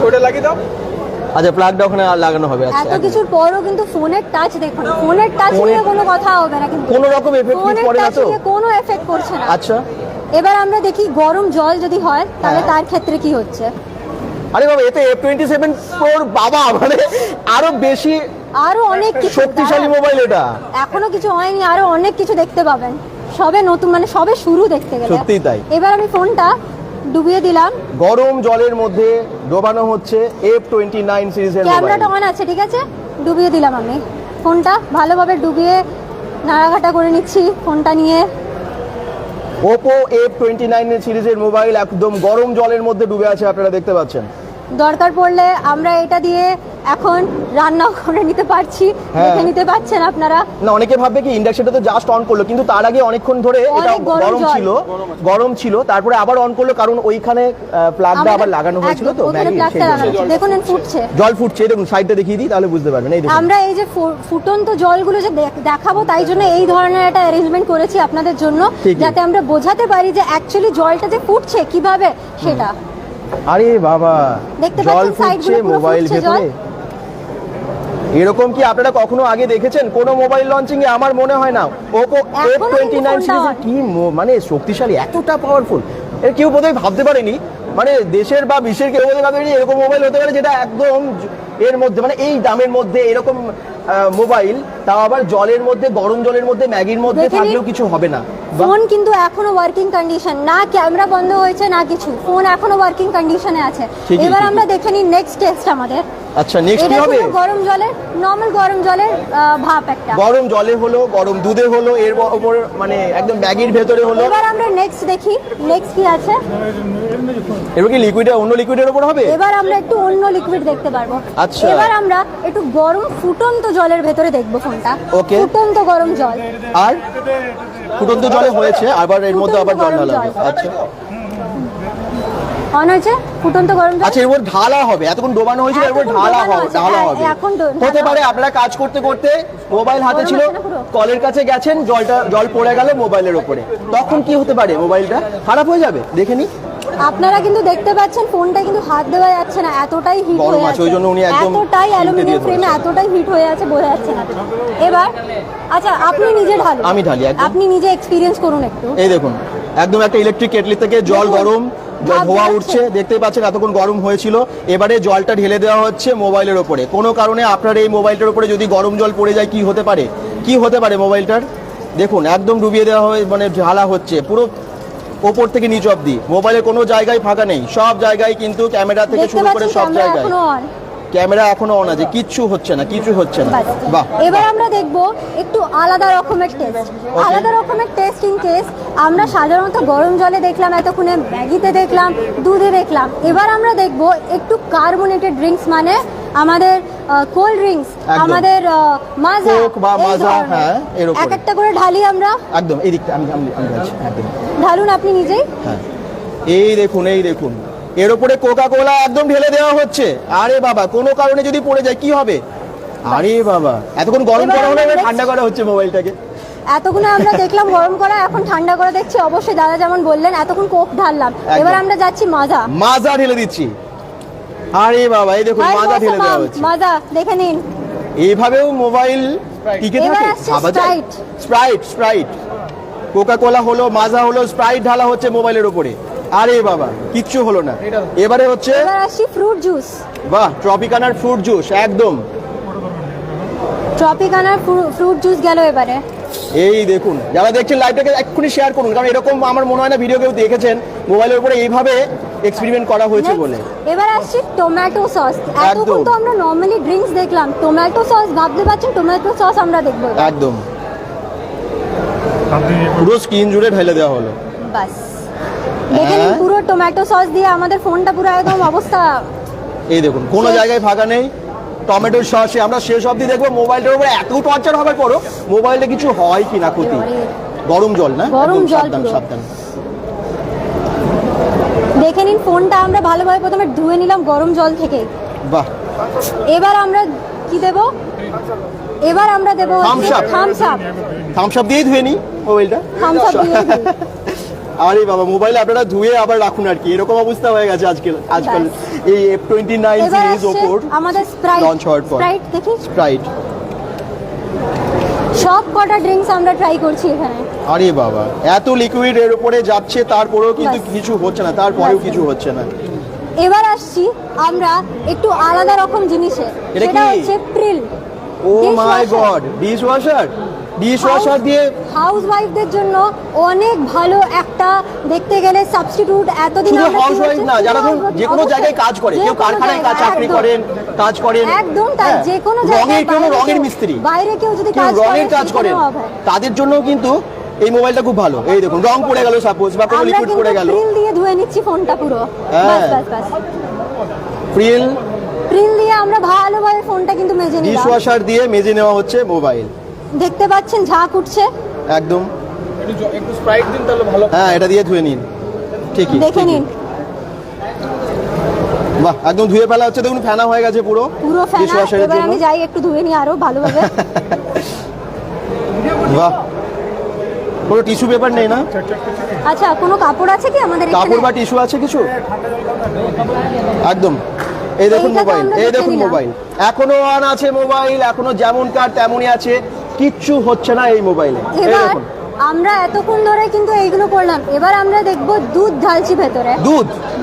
ওটা লাগিয়ে দাও। আচ্ছা প্লাগটা ওখানে আর লাগানো হবে। আচ্ছা এত কিছুর পরও কিন্তু ফোনের টাচ দেখুন, ফোনের টাচ নিয়ে কোনো কথা হবে না কিন্তু, কোনো রকম এফেক্ট ফোনের পড়ে না টাচ তো? নিয়ে কোনো এফেক্ট করছে না। আচ্ছা এবার আমরা দেখি গরম জল যদি হয় তাহলে হ্যাঁ। তার ক্ষেত্রে কি হচ্ছে। আরে বাবা, এতে F27 Pro বাবা, মানে আরো বেশি আরো অনেক কিছু, শক্তিশালী দাঁড়ান। মোবাইল এটা। এখনো কিছু হয়নি, আরো অনেক কিছু দেখতে পাবেন। সবে নতুন, মানে সবে শুরু দেখতে গেলে। সত্যিই তাই। এবার আমি ফোনটা ডুবিয়ে দিলাম, গরম জলের মধ্যে ডোবানো হচ্ছে F29 সিরিজের মোবাইল। ক্যামেরাটা অন আছে, ঠিক আছে। ডুবিয়ে দিলাম আমি ফোনটা, ভালোভাবে ডুবিয়ে নাড়াঘাটা করে নিচ্ছি ফোনটা নিয়ে। Oppo F29 সিরিজের মোবাইল একদম গরম জলের মধ্যে ডুবে আছে, আপনারা দেখতে পাচ্ছেন। দরকার পড়লে আমরা এটা দিয়ে এখন রান্নাও করে নিতে পারছি, হ্যাঁ। দেখে নিতে পাচ্ছেন আপনারা। না অনেকে ভাববে কি ইন্ডাকশনটা তো জাস্ট অন করলো, কিন্তু তার আগে অনেকক্ষণ ধরে এটা অনেক গরম ছিল, তারপরে আবার অন করলো, কারণ ওইখানে প্লাগটা আবার লাগানো হয়েছিল তো ম্যাগি, সেই জন্য। দেখুন ফুটছে, জল ফুটছে, দেখুন সাইডটা দেখিয়ে দিই তাহলে বুঝতে পারবেন। এই দেখুন আমরা এই যে ফুটন্ত জলগুলো যে দেখাবো, তাই জন্য এই ধরনের একটা অ্যারেঞ্জমেন্ট করেছি আপনাদের জন্য, ঠিকই। যাতে আমরা বোঝাতে পারি যে অ্যাকচুয়ালি জলটা যে ফুটছে কিভাবে সেটা। আরে বাবা, দেখতে জল পাচ্ছেন ফুটছে সাইডগুলো পুরো মোবাইল ফুটছে ভেতরে। এরকম কি আপনারা কখনো আগে দেখেছেন কোন মোবাইল লঞ্চিং এ? আমার মনে হয় না। Oppo এখনো কিন্তু F29 ফোনটা সিরিজের on। কি মানে শক্তিশালী, এতটা পাওয়ারফুল, এর কেউ বোধহয় ভাবতে পারেনি। মানে দেশের বা বিশ্বের কেউ বোধহয় ভাবেনি এরকম মোবাইল হতে পারে, যেটা একদম এর মধ্যে, মানে এই দামের মধ্যে এরকম মোবাইল, তাও আবার জলের মধ্যে, গরম জলের মধ্যে, ম্যাগির মধ্যে দেখে নিন। থাকলেও কিছু হবে না। বাহ। ফোন কিন্তু এখনো ওয়ার্কিং কন্ডিশন, না ক্যামেরা বন্ধ হয়েছে না কিছু, ফোন এখনো ওয়ার্কিং কন্ডিশনে আছে। ঠিকই, এবার ঠিকই। আমরা দেখে নিই নেক্সট টেস্ট আমাদের। আচ্ছা, নেক্সট কি এটা হবে? শুধু গরম জলের, নরমাল গরম জলের ভাপ একটা। গরম জলে হলো, গরম দুধে হলো, এর উপর মানে একদম ম্যাগির ভেতরে হলো। এবার আমরা নেক্সট দেখি নেক্সট কি আছে। এবার কি লিকুইড, অন্য লিকুইডের উপর হবে? এবার আমরা একটু অন্য লিকুইড দেখতে পারবো। আচ্ছা। এবার আমরা একটু গরম ফুটন্ত জলের ভেতরে দেখবো ফোনটা। Okay. ফুটন্ত গরম জল। আর ফুটন্ত জলে হয়েছে, আবার এর মধ্যে আবার জল ফুটন্ত ঢালা গরম হবে। জল। আচ্ছা অন হয়েছে ফুটন্ত গরম জল। আচ্ছা, এর উপর ঢালা হবে, এতক্ষণ ডোবানো হয়েছিল, এর উপর এতক্ষণ ঢালা ডোবানো হবে, আছে, ঢালা হ্যাঁ, হবে। এখন ঢালা হতে পারে হবে। আপনারা কাজ করতে করতে মোবাইল হাতে গরম ছিল, আছে না পুরো? কলের কাছে গেছেন, জল পড়ে গেল মোবাইলের উপরে, তখন কি হতে পারে? মোবাইলটা খারাপ হয়ে যাবে, দেখে নি। আপনারা কিন্তু দেখতে পাচ্ছেন ফোনটা কিন্তু হাত দেওয়া যাচ্ছে না, এতটাই হিট গরম হয়ে আছে, আছে, ওই জন্য উনি একদম এতটাই উল্টে অ্যালুমিনিয়াম দিয়ে ফ্রেমে ধরেছেন। এতটাই হিট হয়ে আছে, বোঝা যাচ্ছে না। এবার আচ্ছা আপনি নিজে ঢালুন, আমি ঢালি একদম। আপনি নিজে এক্সপিরিয়েন্স করুন একটু। এই দেখুন, একদম একটা ইলেকট্রিক কেটলি থেকে জল দেখুন, গরম, ভাপ ধোয়া বেরোচ্ছে। উঠছে, দেখতেই পাচ্ছেন এতক্ষণ গরম হয়েছিল, এবারে জলটা ঢেলে দেওয়া হচ্ছে মোবাইলের ওপরে। কোনো কারণে আপনার এই মোবাইলটার উপরে যদি গরম জল পড়ে যায়, কি হতে পারে? কি হতে পারে মোবাইলটার? দেখুন একদম ডুবিয়ে দেওয়া হয়, মানে ঢালা হচ্ছে পুরো ওপর থেকে নিচ অব্দি। মোবাইলে কোনো জায়গায় ফাঁকা নেই, সব জায়গায় কিন্তু ক্যামেরা থেকে দেখতে শুরু করে পাচ্ছেন সব ক্যামেরা জায়গায় এখনো on। ক্যামেরা এখনো অন আছে, কিচ্ছু হচ্ছে না, কিছু হচ্ছে না। বাস। বাহ। এবার আমরা দেখব একটু আলাদা রকমের টেস্ট, আলাদা রকমের টেস্ট ইন কেস। আমরা সাধারণত গরম জলে দেখলাম, এতক্ষণে ম্যাগিতে দেখলাম, দুধে দেখলাম। এবার আমরা দেখব একটু কার্বনেটেড ড্রিঙ্কস, মানে আমাদের কোল্ড ড্রিঙ্কস, একদম। আমাদের মাজা, কোক বা এই মাজা, ধরনের। হ্যাঁ, এর উপরে। এক একটা করে ঢালি আমরা। একদম এই দিকটা আমি ঢালছি, একদম। ঢালুন আপনি নিজেই। হ্যাঁ, এই দেখুন, এই দেখুন, এর উপরে কোকা কোলা একদম ঢেলে দেওয়া হচ্ছে। আরে বাবা, কোনো কারণে যদি পড়ে যায় কি হবে? আরে বাবা, এতক্ষণ গরম এবার করা হলো, আমরা এবার ঠান্ডা করা হচ্ছে মোবাইলটাকে। এতক্ষণে আমরা দেখলাম গরম করা, এখন ঠান্ডা করে দেখছি। অবশ্যই দাদা যেমন বললেন, এতক্ষণ কোক ঢাললাম, একদম। এবার আমরা যাচ্ছি মাজা। মাজা ঢেলে দিচ্ছি। আরে বাবা, এই দেখুন, মাজা ঢেলে দেওয়া হচ্ছে। মাজা দেখে নিন। এইভাবেও মোবাইল টিকে এবার থাকে? আসছে ভাবা যায়? স্প্রাইট, কোকা কোলা হলো, মাজা হলো, স্প্রাইট ঢালা হচ্ছে মোবাইলের উপরে। আরে বাবা, কিচ্ছু হলো না। এবারে হচ্ছে, এবার আসছি ফ্রুট জুস। বাহ, ট্রপিকানার ফ্রুট জুস, একদম। ট্রপিকানার ফ্রুট জুস গেল এবারে। এই দেখুন, যারা দেখছেন লাইভটাকে এক্ষুনি শেয়ার করুন, কারণ এরকম আমার মনে হয় না ভিডিও কেউ দেখেছেন মোবাইলের উপরে এইভাবে এক্সপেরিমেন্ট করা হয়েছে Next, বলে। এবার আসছি টমেটো সস। এতক্ষণ তো আমরা নর্মালি ড্রিঙ্কস দেখলাম, টমেটো সস ভাবতে পারছেন, টমেটো সস আমরা দেখবো এবার। একদম পুরো স্ক্রিন জুড়ে ঢেলে দেওয়া হলো। বাস দেখে নিন, হ্যাঁ। পুরো টমেটো সস দিয়ে আমাদের ফোনটা পুরো একদম অবস্থা। এই দেখুন, কোনো শেষ। জায়গায় ফাঁকা নেই, টমেটোর সসে আমরা শেষ অবধি দেখবো। মোবাইলটার উপরে এত টর্চার হবার পরও মোবাইলে কিছু হয় কি না ক্ষতি। এবারে গরম জল না, গরম একদম জল সাবধান পুরো। সাবধান। দেখে নিন, ফোনটা আমরা ভালোভাবে প্রথমে ধুয়ে নিলাম গরম জল থেকে। বাহ, এবার আমরা কি দেব? এবার আমরা দেব Thumbs up। Thums Up. Thums Up দিয়েই ধুয়ে নি মোবাইলটা। থামস আপ দিয়ে দিই। আরে বাবা, মোবাইলে আপনারা ধুয়ে আবার রাখুন আর কি, এরকম অবস্থা হয়ে গেছে আজকাল এই F29 এবার সিরিজ আসছে ওপর আমাদের স্প্রাইট। লঞ্চ হওয়ার পর। স্প্রাইট দেখি, স্প্রাইট। সব কটা ড্রিঙ্কস আমরা ট্রাই করছি এখানে। আরে বাবা, এত লিকুইড এর উপরে যাচ্ছে, তারপরেও কিন্তু বাস। কিছু হচ্ছে না, তারপরেও বাস। কিছু হচ্ছে না। এবার আসছি আমরা একটু আলাদা রকম জিনিসে, এটা সেটা কি? হচ্ছে প্রিল। ও মাই গড, ডিশ ওয়াশার দিয়ে হাউস ওয়াইফদের জন্য অনেক ভালো একটা, দেখতে গেলে সাবস্টিটিউট। এতদিন শুধু আমরা কি হাউস ওয়াইফ হচ্ছে, না, যারা ধরুন যে কোনো অবশ্যই, জায়গায় কাজ করে, যে কেউ কোনো কারখানায় জায়গায়, চাকরি একদম। করেন, কাজ করেন, একদম তাই, হ্যাঁ, যে কোনো রঙের জায়গায় কোনো বাইরে রঙের কেউ- মিস্ত্রি, বাইরে কেউ যদি কেউ কাজ করে, রঙের কাজ করেন, সেখানেও হবে। তাদের জন্য কিন্তু এই মোবাইলটা খুব ভালো। এই দেখুন, রং পড়ে গেল সাপোজ, বা কোনো আমরা লিকুইড কিন্তু পড়ে গেল, প্রিল দিয়ে ধুয়ে নিচ্ছি ফোনটা পুরো। হ্যাঁ। বাস বাস বাস। প্রিল প্রিল দিয়ে আমরা ভালোভাবে ফোনটা কিন্তু মেজে ডিশ নিলাম। ওয়াশার দিয়ে মেজে নেওয়া হচ্ছে মোবাইল। দেখতে পাচ্ছেন ঝাঁক উঠছে। একদম। একটু স্প্রাইট দিন তাহলে ভালো। হ্যাঁ, এটা দিয়ে ধুয়ে নিন। ঠিকই। দেখে নিন। বাহ, একদম ধুয়ে ফেলা হচ্ছে। দেখুন ফেনা হয়ে গেছে পুরো পুরো ডিশ ফেনা। ওয়াশারের এবার জন্য। আমি যাই একটু ধুয়ে নিই আরো ভালোভাবে। বাহ, কোনো টিস্যু পেপার নেই না? আচ্ছা, কোনো কাপড় আছে কি আমাদের এখানে? কাপড় বা টিস্যু আছে কিছু? একদম। এই দেখুন এইটা তো মোবাইল, আমরা এই দেখে দেখুন নিলাম। মোবাইল এখনো অন আছে। মোবাইল এখনো যেমন কার তেমনই আছে, কিচ্ছু হচ্ছে না এই মোবাইলে। এই এবার দেখুন আমরা এতক্ষণ ধরে কিন্তু এইগুলো করলাম, এবার আমরা দেখবো দুধ ঢালছি ভেতরে।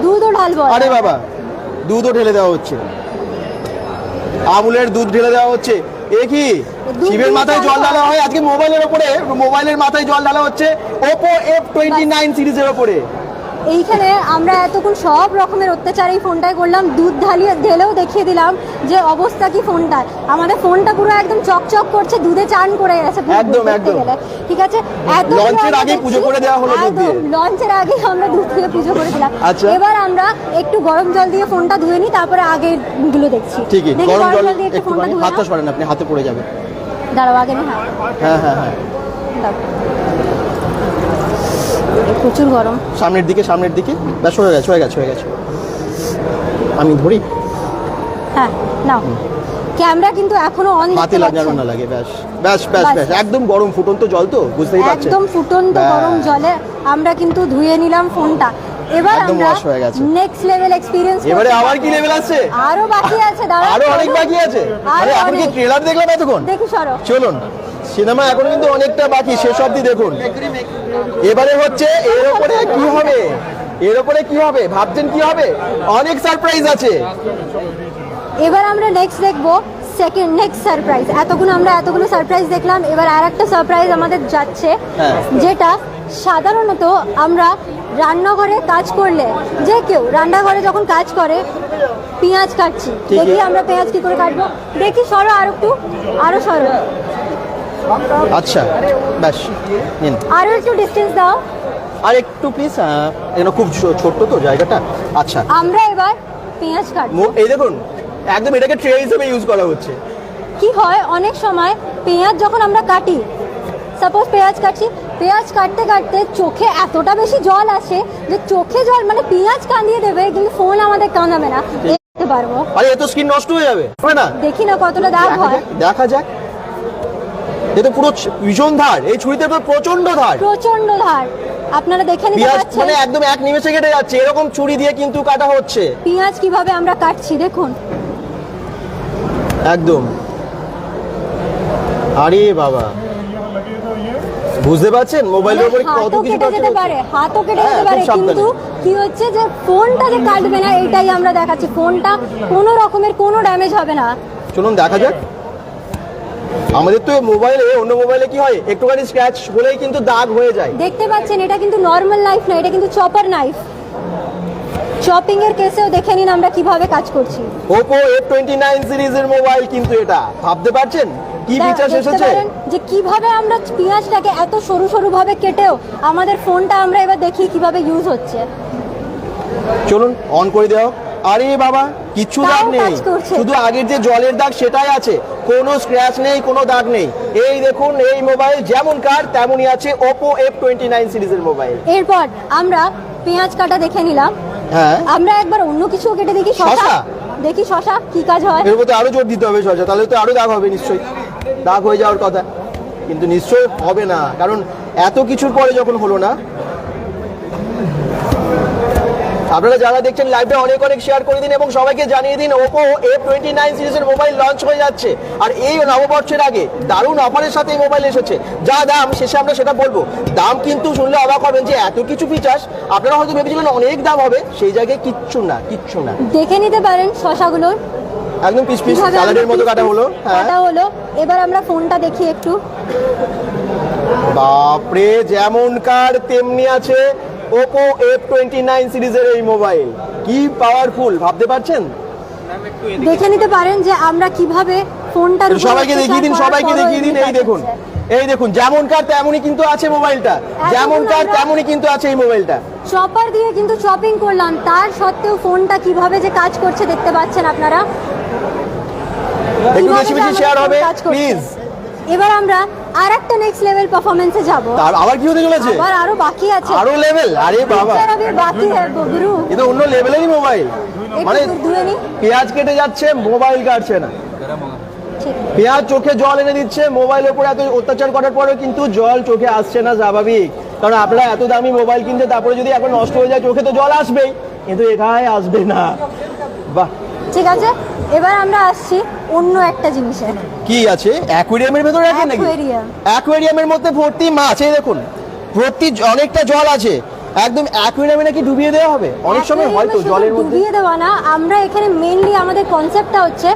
দুধও ঢালবো। আরে বাবা, দুধও ঢেলে দেওয়া হচ্ছে। আমুলের দুধ ঢেলে দেওয়া হচ্ছে। এ কি দুধ শিবের দিয়ে মাথায় জল চাল ঢালা হয় আজকে মোবাইলের ওপরে? মোবাইলের মাথায় জল ঢালা হচ্ছে Oppo F29 সিরিজের ওপরে। এইখানে আমরা এতক্ষণ সব রকমের অত্যাচার এই ফোনটায় করলাম, দুধ ঢেলেও দেখিয়ে দিলাম যে অবস্থা কি ফোনটার। আমাদের ফোনটা পুরো একদম চকচক করছে, দুধে চান করে গেছে পুরো একদম, বলতে একদম। গেলে। ঠিক আছে, এত লঞ্চের আগে পুজো করে দেওয়া হলো দুধ দিয়ে। লঞ্চের আগে আমরা দুধ দিয়ে পুজো করে দিলাম। আচ্ছা। এবার আমরা একটু গরম জল দিয়ে ফোনটা ধুয়ে নিই, তারপরে আগে গুলো দেখছি। ঠিকই, দেখি গরম জল দিয়ে একটু একটু ফোনটা ধুয়ে হাতটা নাও। সরান, আপনি হাতে পড়ে যাবে। দাঁড়াও আগে নিই। হ্যাঁ হ্যাঁ হ্যাঁ, দাও। প্রচুর গরম। সামনের দিকে, সামনের দিকে। ব্যাস, হয়ে গেছে, হয়ে গেছে, হয়ে গেছে। আমি ধরি। হ্যাঁ, নাও। ক্যামেরা কিন্তু এখনো অন হাতে দেখতে লাগানো পাচ্ছেন। না লাগে। ব্যাস ব্যাস ব্যাস বাস। ব্যাস, একদম গরম ফুটন্ত জল তো, বুঝতেই পারছেন। একদম ফুটন্ত ব্যাস। গরম জলে আমরা কিন্তু ধুয়ে নিলাম ফোনটা। এবার একদম আমরা wash হয়ে গেছে। নেক্সট লেভেল এক্সপেরিয়েন্স এবারে আবার কি লেভেল আছে? আরো বাকি আছে, দাঁড়াও। আরো অনেক বাকি আছে। আরো আরে এখন কি অনেক। ট্রেলার দেখলাম এতক্ষণ? দেখি সরো। চলুন, সিনেমা এখন কিন্তু অনেকটা বাকি, শেষ অবধি দেখুন। এবারে হচ্ছে এর উপরে কি হবে, এর উপরে কি হবে ভাবছেন? কি হবে? অনেক সারপ্রাইজ আছে। এবার আমরা নেক্সট দেখবো নেক্সট সারপ্রাইজ। এতক্ষণ আমরা এতগুলো সারপ্রাইজ দেখলাম, এবার আর একটা সারপ্রাইজ আমাদের যাচ্ছে। হ্যাঁ। যেটা সাধারণত আমরা রান্নাঘরে কাজ করলে, যে কেউ রান্নাঘরে যখন কাজ করে, পেঁয়াজ কাটছি, ঠিকই। দেখি আমরা পেঁয়াজ কি করে কাটবো। দেখি সরো আর একটু, আরো সরো, আচ্ছা ব্যাস, নিন আরো একটু ডিস্টেন্স দাও। আর একটু প্লিজ। এখানে খুব ছোট্ট তো জায়গাটা। আচ্ছা, আমরা এবার পেঁয়াজ কাটবো। এই দেখুন, একদম এটাকে ট্রে হিসেবে ইউজ করা হচ্ছে। কি হয় অনেক সময় পেঁয়াজ যখন আমরা কাটি, সাপোজ পেঁয়াজ কাটছি, পেঁয়াজ কাটতে কাটতে চোখে এতটা বেশি জল আসে যে চোখে জল, মানে পেঁয়াজ কাঁদিয়ে দেবে কিন্তু ফোন আমাদের কাঁদাবে না। দেখতে পারবো। আরে এত স্কিন নষ্ট হয়ে যাবে, হবে না? দেখি না কতটা দাগ হয়। দেখা যাক। এ তো পুরো ভীষণ ধার, এই ছুরিতে তো প্রচন্ড ধার। প্রচন্ড ধার, আপনারা দেখে নিতে পেঁয়াজ পাচ্ছেন মানে একদম এক নিমেষে কেটে যাচ্ছে। এরকম ছুরি দিয়ে কিন্তু কাটা হচ্ছে। পেঁয়াজ কিভাবে আমরা কাটছি দেখুন। একদম। আরে বাবা, বুঝতে পারছেন মোবাইলের উপরে কত হাতও কিছু কেটে যেতে পারে, হাতও কেটে হ্যাঁ, যেতে পারে, খুব সাবধানে। কিন্তু কি হচ্ছে যে ফোনটা যে কাটবে না এটাই আমরা দেখাচ্ছি। ফোনটা কোনো রকমের কোনো ড্যামেজ হবে না। চলুন দেখা যাক। আমাদের তো মোবাইলে, অন্য মোবাইলে কি হয়, একটুখানি স্ক্র্যাচ হলেই কিন্তু দাগ হয়ে যায়। দেখতে পাচ্ছেন এটা কিন্তু নর্মাল নাইফ না, এটা কিন্তু চপার নাইফ। চপিং এর কেসেও দেখে নিন আমরা কিভাবে কাজ করছি। Oppo F29 সিরিজের মোবাইল কিন্তু এটা, ভাবতে পারছেন কি ফিচার দেখতে এসেছে? পারেন যে কিভাবে আমরা পেঁয়াজটাকে এত সরু সরু ভাবে কেটেও আমাদের ফোনটা আমরা এবার দেখি কিভাবে ইউজ হচ্ছে। চলুন অন করে দাও। আরে বাবা, কিচ্ছু তাও দাগ নেই, কাজ করছে। শুধু আগের যে জলের দাগ সেটাই আছে, কোনো স্ক্র্যাচ নেই, কোনো দাগ নেই। এই দেখুন, এই মোবাইল যেমন কার তেমনই আছে। Oppo F29 সিরিজের মোবাইল। এরপর আমরা পেঁয়াজ কাটা দেখে নিলাম, হ্যাঁ, আমরা একবার অন্য কিছু কেটে দেখি। শসা? শসা দেখি, শসা কি কাজ হয়। এর মধ্যে আরো জোর দিতে হবে শসা, তাহলে তো আরো দাগ হবে নিশ্চয়ই। দাগ হয়ে যাওয়ার কথা, কিন্তু নিশ্চয়ই হবে না, কারণ এত কিছুর পরে যখন হলো না। আপনারা যারা দেখছেন লাইভটা অনেক অনেক শেয়ার করে দিন এবং সবাইকে জানিয়ে দিন Oppo F29 সিরিজের মোবাইল লঞ্চ হয়ে যাচ্ছে। আর এই নববর্ষের আগে দারুণ অফারের সাথে এই মোবাইল এসেছে। যা দাম শেষে আমরা সেটা বলবো। দাম কিন্তু শুনলে অবাক হবেন যে এত কিছু ফিচার্স, আপনারা হয়তো ভেবেছিলেন অনেক দাম হবে, সেই জায়গায় কিচ্ছু না, কিচ্ছু না। দেখে নিতে পারেন শসাগুলো একদম পিস পিস কিভাবে স্যালাডের আমরা মতো piece কাটা piece হলো। হ্যাঁ, কাটা হলো। এবার আমরা ফোনটা দেখি একটু। বাপরে, যেমন কার তেমনি আছে Oppo F29 সিরিজের এই মোবাইল। কি পাওয়ারফুল, ভাবতে পারছেন? দেখে নিতে পারেন যে আমরা কিভাবে ফোনটা সবাইকে দেখিয়ে দিন, সবাইকে দেখিয়ে দিন। এই দেখুন, এই দেখুন যেমনকার তেমনই কিন্তু আছে মোবাইলটা, যেমনকার তেমনই কিন্তু আছে এই মোবাইলটা। চপার দিয়ে কিন্তু চপিং করলাম, তার সত্ত্বেও ফোনটা কিভাবে যে কাজ করছে দেখতে পাচ্ছেন আপনারা। একটু বেশি বেশি শেয়ার হবে প্লিজ। এবার আমরা আর একটা নেক্সট লেভেল পারফরম্যান্সে যাব। তার আবার কি হতে চলেছে? আবার আরো বাকি আছে, আরো লেভেল। আরে বাবা, আরে বাকি है गुरु, এটা অন্য লেভেলেরই মোবাইল। মানে পেঁয়াজ কেটে যাচ্ছে, মোবাইল কাটছে না। পেঁয়াজ চোখে জল এনে দিচ্ছে, মোবাইলের উপর এত অত্যাচার করার পরেও কিন্তু জল চোখে আসছে না, স্বাভাবিক। কারণ আপনারা এত দামি মোবাইল কিনতে তারপরে যদি এখন নষ্ট হয়ে যায় চোখে তো জল আসবেই, কিন্তু এখানে আসবে না। বাহ, ঠিক আছে। এবার আমরা আসছি অন্য একটা জিনিসে। কি আছে? অ্যাকুয়ারিয়ামের ভেতরে রাখেন নাকি? অ্যাকুয়ারিয়ামের মধ্যে ভর্তি মাছ, এই দেখুন ভর্তি অনেকটা জল আছে। একদম অ্যাকুয়ারিয়ামে নাকি ডুবিয়ে দেওয়া হবে অনেক সময়, হয়তো জলের মধ্যে ডুবিয়ে দেওয়া না। আমরা এখানে মেইনলি আমাদের কনসেপ্টটা হচ্ছে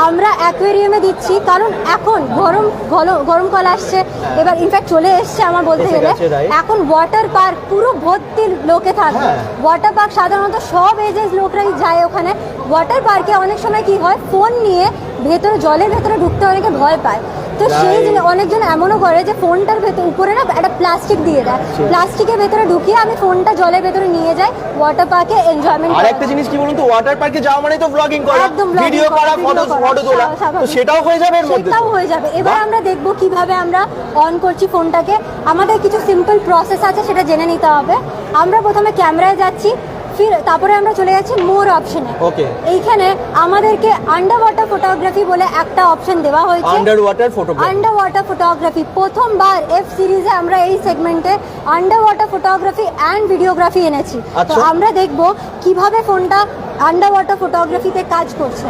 আমরা অ্যাকুয়ারিয়ামে দিচ্ছি, কারণ এখন গরমকাল আসছে, এবার ইনফ্যাক্ট চলে এসছে আমার বলতে গেলে। এখন ওয়াটার পার্ক পুরো ভর্তি লোকে থাকবে। ওয়াটার পার্ক সাধারণত সব এজেস লোকরাই যায় ওখানে। ওয়াটার পার্কে অনেক সময় কি হয়, ফোন নিয়ে ভেতরে জলের ভেতরে ঢুকতে অনেকে ভয় পায়। তো সেই অনেকজন এমনও করে যে ফোনটার ভেতরে উপরে না একটা প্লাস্টিক দিয়ে দেয়, প্লাস্টিকের ভেতরে ঢুকিয়ে আমি ফোনটা জলের ভেতরে নিয়ে যাই ওয়াটার পার্কে এনজয়মেন্ট। আর একটা জিনিস কি বলুন তো, ওয়াটার পার্কে যাওয়া মানে তো ব্লগিং করা, ভিডিও করা, ফটো তোলা, তো সেটাও হয়ে যাবে এর মধ্যে, সেটাও হয়ে যাবে। এবার আমরা দেখব কিভাবে আমরা অন করছি ফোনটাকে। আমাদের কিছু সিম্পল প্রসেস আছে, সেটা জেনে নিতে হবে। আমরা প্রথমে ক্যামেরায় যাচ্ছি, তারপরে আমরা চলে যাচ্ছি মোর অপশনে। ওকে, এইখানে আমাদেরকে আন্ডার ওয়াটার ফটোগ্রাফি বলে একটা অপশন দেওয়া হয়েছে। আন্ডার ওয়াটার ফটোগ্রাফি প্রথমবার এফ সিরিজে আমরা এই সেগমেন্টে underwater photography and videography এনেছি। তো আমরা দেখব কিভাবে ফোনটা আন্ডার ওয়াটার ফটোগ্রাফিতে কাজ করছে।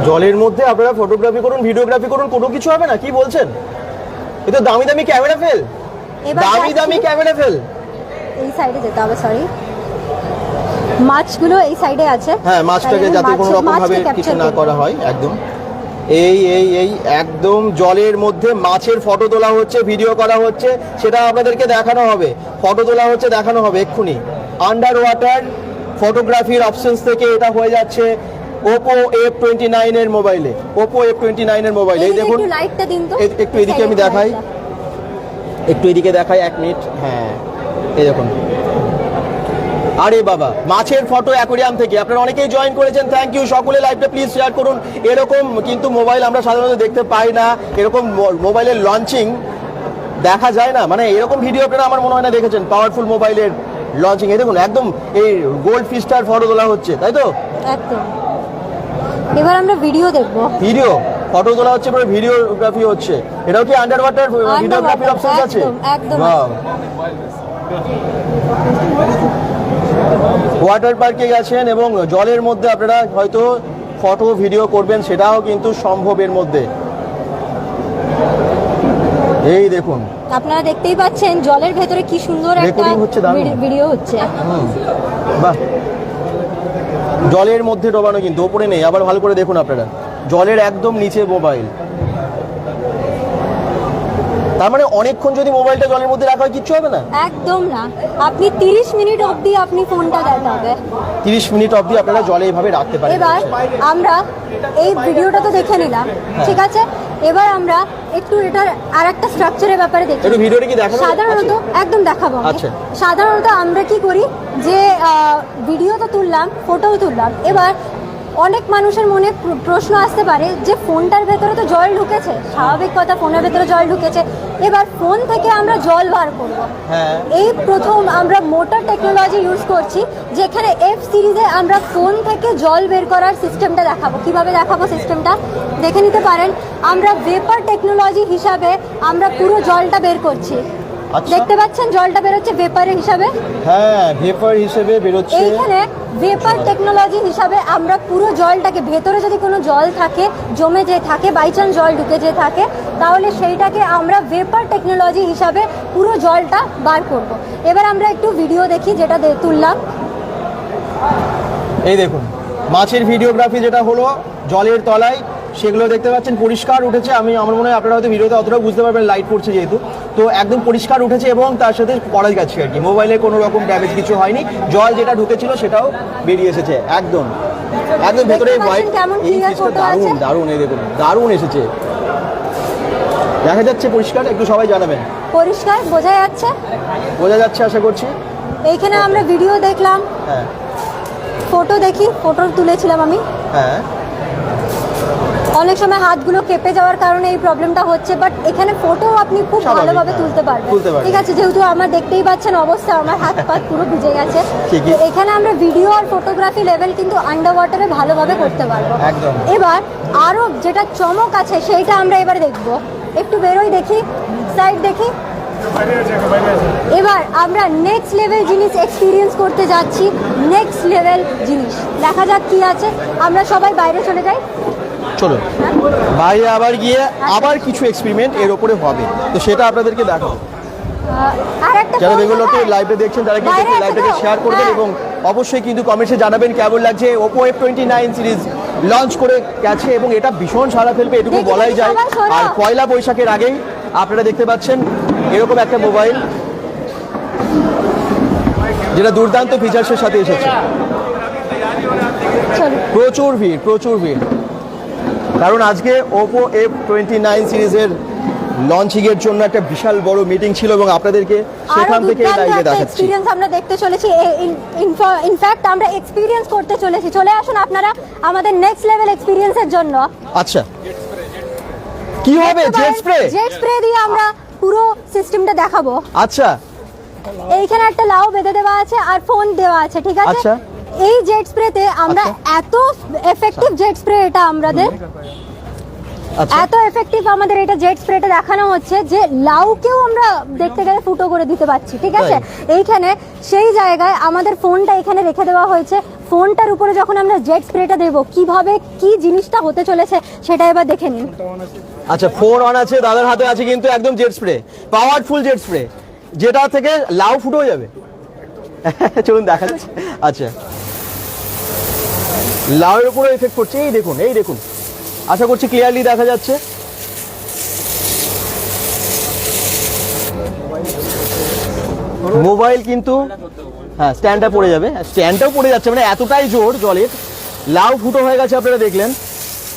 জলের মধ্যে আপনারা ফটোগ্রাফি করুন, ভিডিওগ্রাফি করুন, কোনো কিছু হবে না? কি বলছেন? এটা দামি দামি ক্যামেরা ফেল, দামি ক্যামেরা ফেল। এই সাইডে যেতে হবে, সরি, মাছগুলো এই সাইডে আছে। হ্যাঁ, মাছটাকে যাতে কোনো রকম ভাবে কিছু না করা হয়। একদম এই একদম জলের মধ্যে মাছের ফটো তোলা হচ্ছে, ভিডিও করা হচ্ছে, সেটা আপনাদেরকে দেখানো হবে। ফটো তোলা হচ্ছে, দেখানো হবে এক্ষুনি। আন্ডার ওয়াটার ফটোগ্রাফির অপশনস থেকে এটা হয়ে যাচ্ছে Oppo F29 এর মোবাইলে। Oppo F29 এর মোবাইলে এই দেখুন, লাইটটা দিন তো একটু এদিকে আমি দেখাই, একটু এদিকে দেখাই, 1 মিনিট। হ্যাঁ, এই দেখুন। আরে বাবা, মাছের ফটো অ্যাকোয়ারিয়াম থেকে আপনারা অনেকেই জয়েন করেছেন, থ্যাংক ইউ। সকলে লাইভটা প্লিজ শেয়ার করুন। এরকম কিন্তু মোবাইল আমরা সাধারণত দেখতে পাই না, এরকম মোবাইলের লঞ্চিং দেখা যায় না। মানে এরকম ভিডিও আপনারা আমার মনে হয় না দেখেছেন, পাওয়ারফুল মোবাইলের লঞ্চিং। এই দেখুন, একদম এই গোল্ড ফিশটার ফটো তোলা হচ্ছে, তাই তো? একদম। এবার আমরা ভিডিও দেখব। ভিডিও ফটো তোলা হচ্ছে, পরে ভিডিওগ্রাফি হচ্ছে। এটাও কি আন্ডার ওয়াটার ভিডিওগ্রাফির অপশন আছে? একদম। ওয়াটার পার্কে গেছেন এবং জলের মধ্যে আপনারা হয়তো ফটো ভিডিও করবেন, সেটাও কিন্তু সম্ভব এর মধ্যে। এই দেখুন, আপনারা দেখতেই পাচ্ছেন জলের ভেতরে কি সুন্দর একটা ভিডিও হচ্ছে। বাহ, জলের মধ্যে ডোবানো, কিন্তু ওপরে নেই। আবার ভালো করে দেখুন আপনারা, জলের একদম নিচে মোবাইল। তার মানে অনেকক্ষণ যদি মোবাইলটা জলের মধ্যে রাখা হয় কিচ্ছু হবে না? একদম না। আপনি 30 মিনিট অবধি আপনি ফোনটা দেখাবে, 30 মিনিট অবধি আপনারা জলে এইভাবে রাখতে পারেন। এবার আমরা এই ভিডিওটা তো দেখে নিলাম, ঠিক আছে। এবার আমরা একটু এটার আরেকটা স্ট্রাকচারের ব্যাপারে দেখি। একটু ভিডিওটা কি দেখানো? সাধারণত একদম দেখাবো। আচ্ছা, সাধারণত আমরা কি করি যে ভিডিও তো তুললাম, ফটোও তুললাম, এবার অনেক মানুষের মনে প্রশ্ন আসতে পারে যে ফোনটার ভেতরে তো জল ঢুকেছে, স্বাভাবিক কথা, ফোনের ভেতরে জল ঢুকেছে, এবার ফোন থেকে আমরা জল বার করব। এই প্রথম আমরা মোটর টেকনোলজি ইউজ করছি, যেখানে এফ সিরিজে আমরা ফোন থেকে জল বের করার সিস্টেমটা দেখাবো। কিভাবে দেখাবো সিস্টেমটা দেখে নিতে পারেন। আমরা ভেপার টেকনোলজি হিসাবে আমরা পুরো জলটা বের করছি। দেখতে পাচ্ছেন জলটা বেরোচ্ছে ভেপারের হিসাবে। হ্যাঁ, ভেপার হিসেবে বেরোচ্ছে। এইখানে ভেপার টেকনোলজি হিসাবে আমরা পুরো জলটাকে, ভেতরে যদি কোনো জল থাকে, জমে যে থাকে, বাই চান্স জল ঢুকে যে থাকে, তাহলে সেইটাকে আমরা ভেপার টেকনোলজি হিসাবে পুরো জলটা বার করব। এবার আমরা একটু ভিডিও দেখি যেটা তুললাম। এই দেখুন, মাছের ভিডিওগ্রাফি যেটা হলো জলের তলায়, সেগুলো দেখতে পাচ্ছেন পরিষ্কার উঠেছে। আমার মনে হয় আপনারা হয়তো ভিডিওতে অতটা বুঝতে পারবেন, লাইট পড়ছে যেহেতু, তো একদম পরিষ্কার উঠেছে এবং তার সাথে পড়া গেছে আর কি। মোবাইলে কোনো রকম ড্যামেজ কিছু হয়নি, জল যেটা ঢুকেছিল সেটাও বেরিয়ে এসেছে একদম ভেতরে হোয়াইট। এই জিনিসটা দারুণ, এই দেখুন দারুণ এসেছে। দেখা যাচ্ছে পরিষ্কার, একটু সবাই জানাবেন। পরিষ্কার বোঝা যাচ্ছে, বোঝা যাচ্ছে আশা করছি। এইখানে আমরা ভিডিও দেখলাম, হ্যাঁ ফটো দেখি, ফটো তুলেছিলাম আমি। হ্যাঁ অনেক সময় হাতগুলো কেঁপে যাওয়ার কারণে এই প্রবলেমটা হচ্ছে, বাট এখানে ফটো আপনি খুব স্বাভাবিক, ভালোভাবে হ্যাঁ, তুলতে পারবেন। তুলতে পারবেন। ঠিক আছে, যেহেতু আমার দেখতেই পাচ্ছেন অবস্থা, আমার হাত পা পুরো ভিজে গেছে। ঠিকই। তো এখানে আমরা ভিডিও আর ফটোগ্রাফি লেভেল কিন্তু আন্ডার ওয়াটারে ভালোভাবে করতে পারবো। একদম। এবার আরো যেটা চমক আছে সেইটা আমরা এবার দেখব। একটু বেরোই দেখি, সাইড দেখি। এবার আমরা নেক্সট লেভেল জিনিস এক্সপিরিয়েন্স করতে যাচ্ছি, নেক্সট লেভেল জিনিস। দেখা যাক কি আছে, আমরা সবাই বাইরে চলে যাই। চলো বাইরে আবার গিয়ে আবার কিছু এক্সপেরিমেন্ট এর উপরে হবে, তো সেটা আপনাদেরকে দেখাবো। আর একটা যারা বেঙ্গলকে লাইভে দেখছেন তারা কিন্তু লাইভটাকে শেয়ার করবেন এবং অবশ্যই কিন্তু কমেন্টসে জানাবেন কেমন লাগছে। Oppo F29 সিরিজ লঞ্চ করে গেছে এবং এটা ভীষণ সাড়া ফেলবে এটুকু বলাই যায়। আর পয়লা বৈশাখের আগেই আপনারা দেখতে পাচ্ছেন এরকম একটা মোবাইল যেটা দুর্দান্ত ফিচার্সের সাথে এসেছে। প্রচুর ভিড়, কারণ আজকে Oppo F29 সিরিজের লঞ্চিং এর জন্য একটা বিশাল বড় মিটিং ছিল এবং আপনাদেরকে সেখান থেকে লাইভে দেখাচ্ছি। এক্সপেরিয়েন্স আমরা দেখতে চলেছি, ইনফ্যাক্ট আমরা এক্সপেরিয়েন্স করতে চলেছি। চলে আসুন আপনারা আমাদের নেক্সট লেভেল এক্সপেরিয়েন্সের জন্য। আচ্ছা কি হবে? জেট স্প্রে দিয়ে আমরা পুরো সিস্টেমটা দেখাবো। আচ্ছা এইখানে একটা লাউ বেঁধে দেওয়া আছে আর ফোন দেওয়া আছে, ঠিক আছে? আচ্ছা। এই জেট স্প্রেতে আমরা এত এফেক্টিভ জেট স্প্রে, এটা আমাদের আচ্ছা এত এফেক্টিভ আমাদের এটা জেট স্প্রেটা দেখানো হচ্ছে যে লাউকেও আমরা দেখতে গেলে ফুটো করে দিতে পারছি, ঠিক আছে? এইখানে সেই জায়গায় আমাদের ফোনটা এখানে রেখে দেওয়া হয়েছে। ফোনটার উপরে যখন আমরা জেট স্প্রেটা দেবো, কিভাবে কি জিনিসটা হতে চলেছে সেটা এবার দেখে নিন। আচ্ছা ফোন অন আছে, দাদার হাতে আছে কিন্তু একদম jet spray, powerful jet spray, যেটা থেকে লাউ ফুটো হয়ে যাবে। চলুন দেখা যাচ্ছে। আচ্ছা লাউয়ের উপরে এফেক্ট করছে, এই দেখুন, আশা করছি ক্লিয়ারলি দেখা যাচ্ছে। মোবাইল কিন্তু হ্যাঁ স্ট্যান্ডটা পড়ে যাবে, স্ট্যান্ডটাও পড়ে যাচ্ছে, মানে এতটাই জোর জলের। লাউ ফুটো হয়ে গেছে, আপনারা দেখলেন,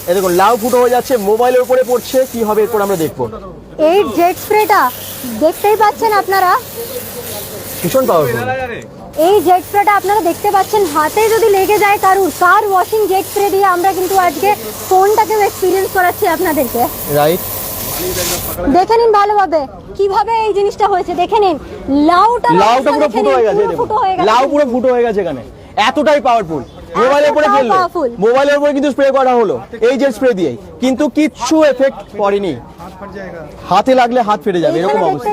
এই দেখুন লাউ ফুটো হয়ে যাচ্ছে, মোবাইলের উপরে পড়ছে। কি হবে এরপর আমরা দেখবো। এই জেট স্প্রেটা দেখতেই পাচ্ছেন আপনারা, ভীষণ পাওয়ারফুল। এই জেট স্প্রেটা আপনারা দেখতে পাচ্ছেন, হাতে যদি লেগে যায় কারুর, কার ওয়াশিং জেট স্প্রে দিয়ে আমরা কিন্তু আজকে ফোনটাকেও এক্সপিরিয়েন্স করাচ্ছি আপনাদেরকে। রাইট, দেখে নিন ভালোভাবে কিভাবে এই জিনিসটা হয়েছে, দেখে নিন লাউটা পুরো ফুটো হয়ে গেছে, লাউ পুরো ফুটো হয়ে গেছে এখানে, এতটাই পাওয়ারফুল। মোবাইলের উপরে ফেললো, মোবাইলের উপরে কিন্তু স্প্রে করা হলো এই জেট স্প্রে দিয়ে, কিন্তু কিচ্ছু এফেক্ট পড়েনি। হাতে লাগলে হাত ফেটে যাবে এরকম অবস্থা।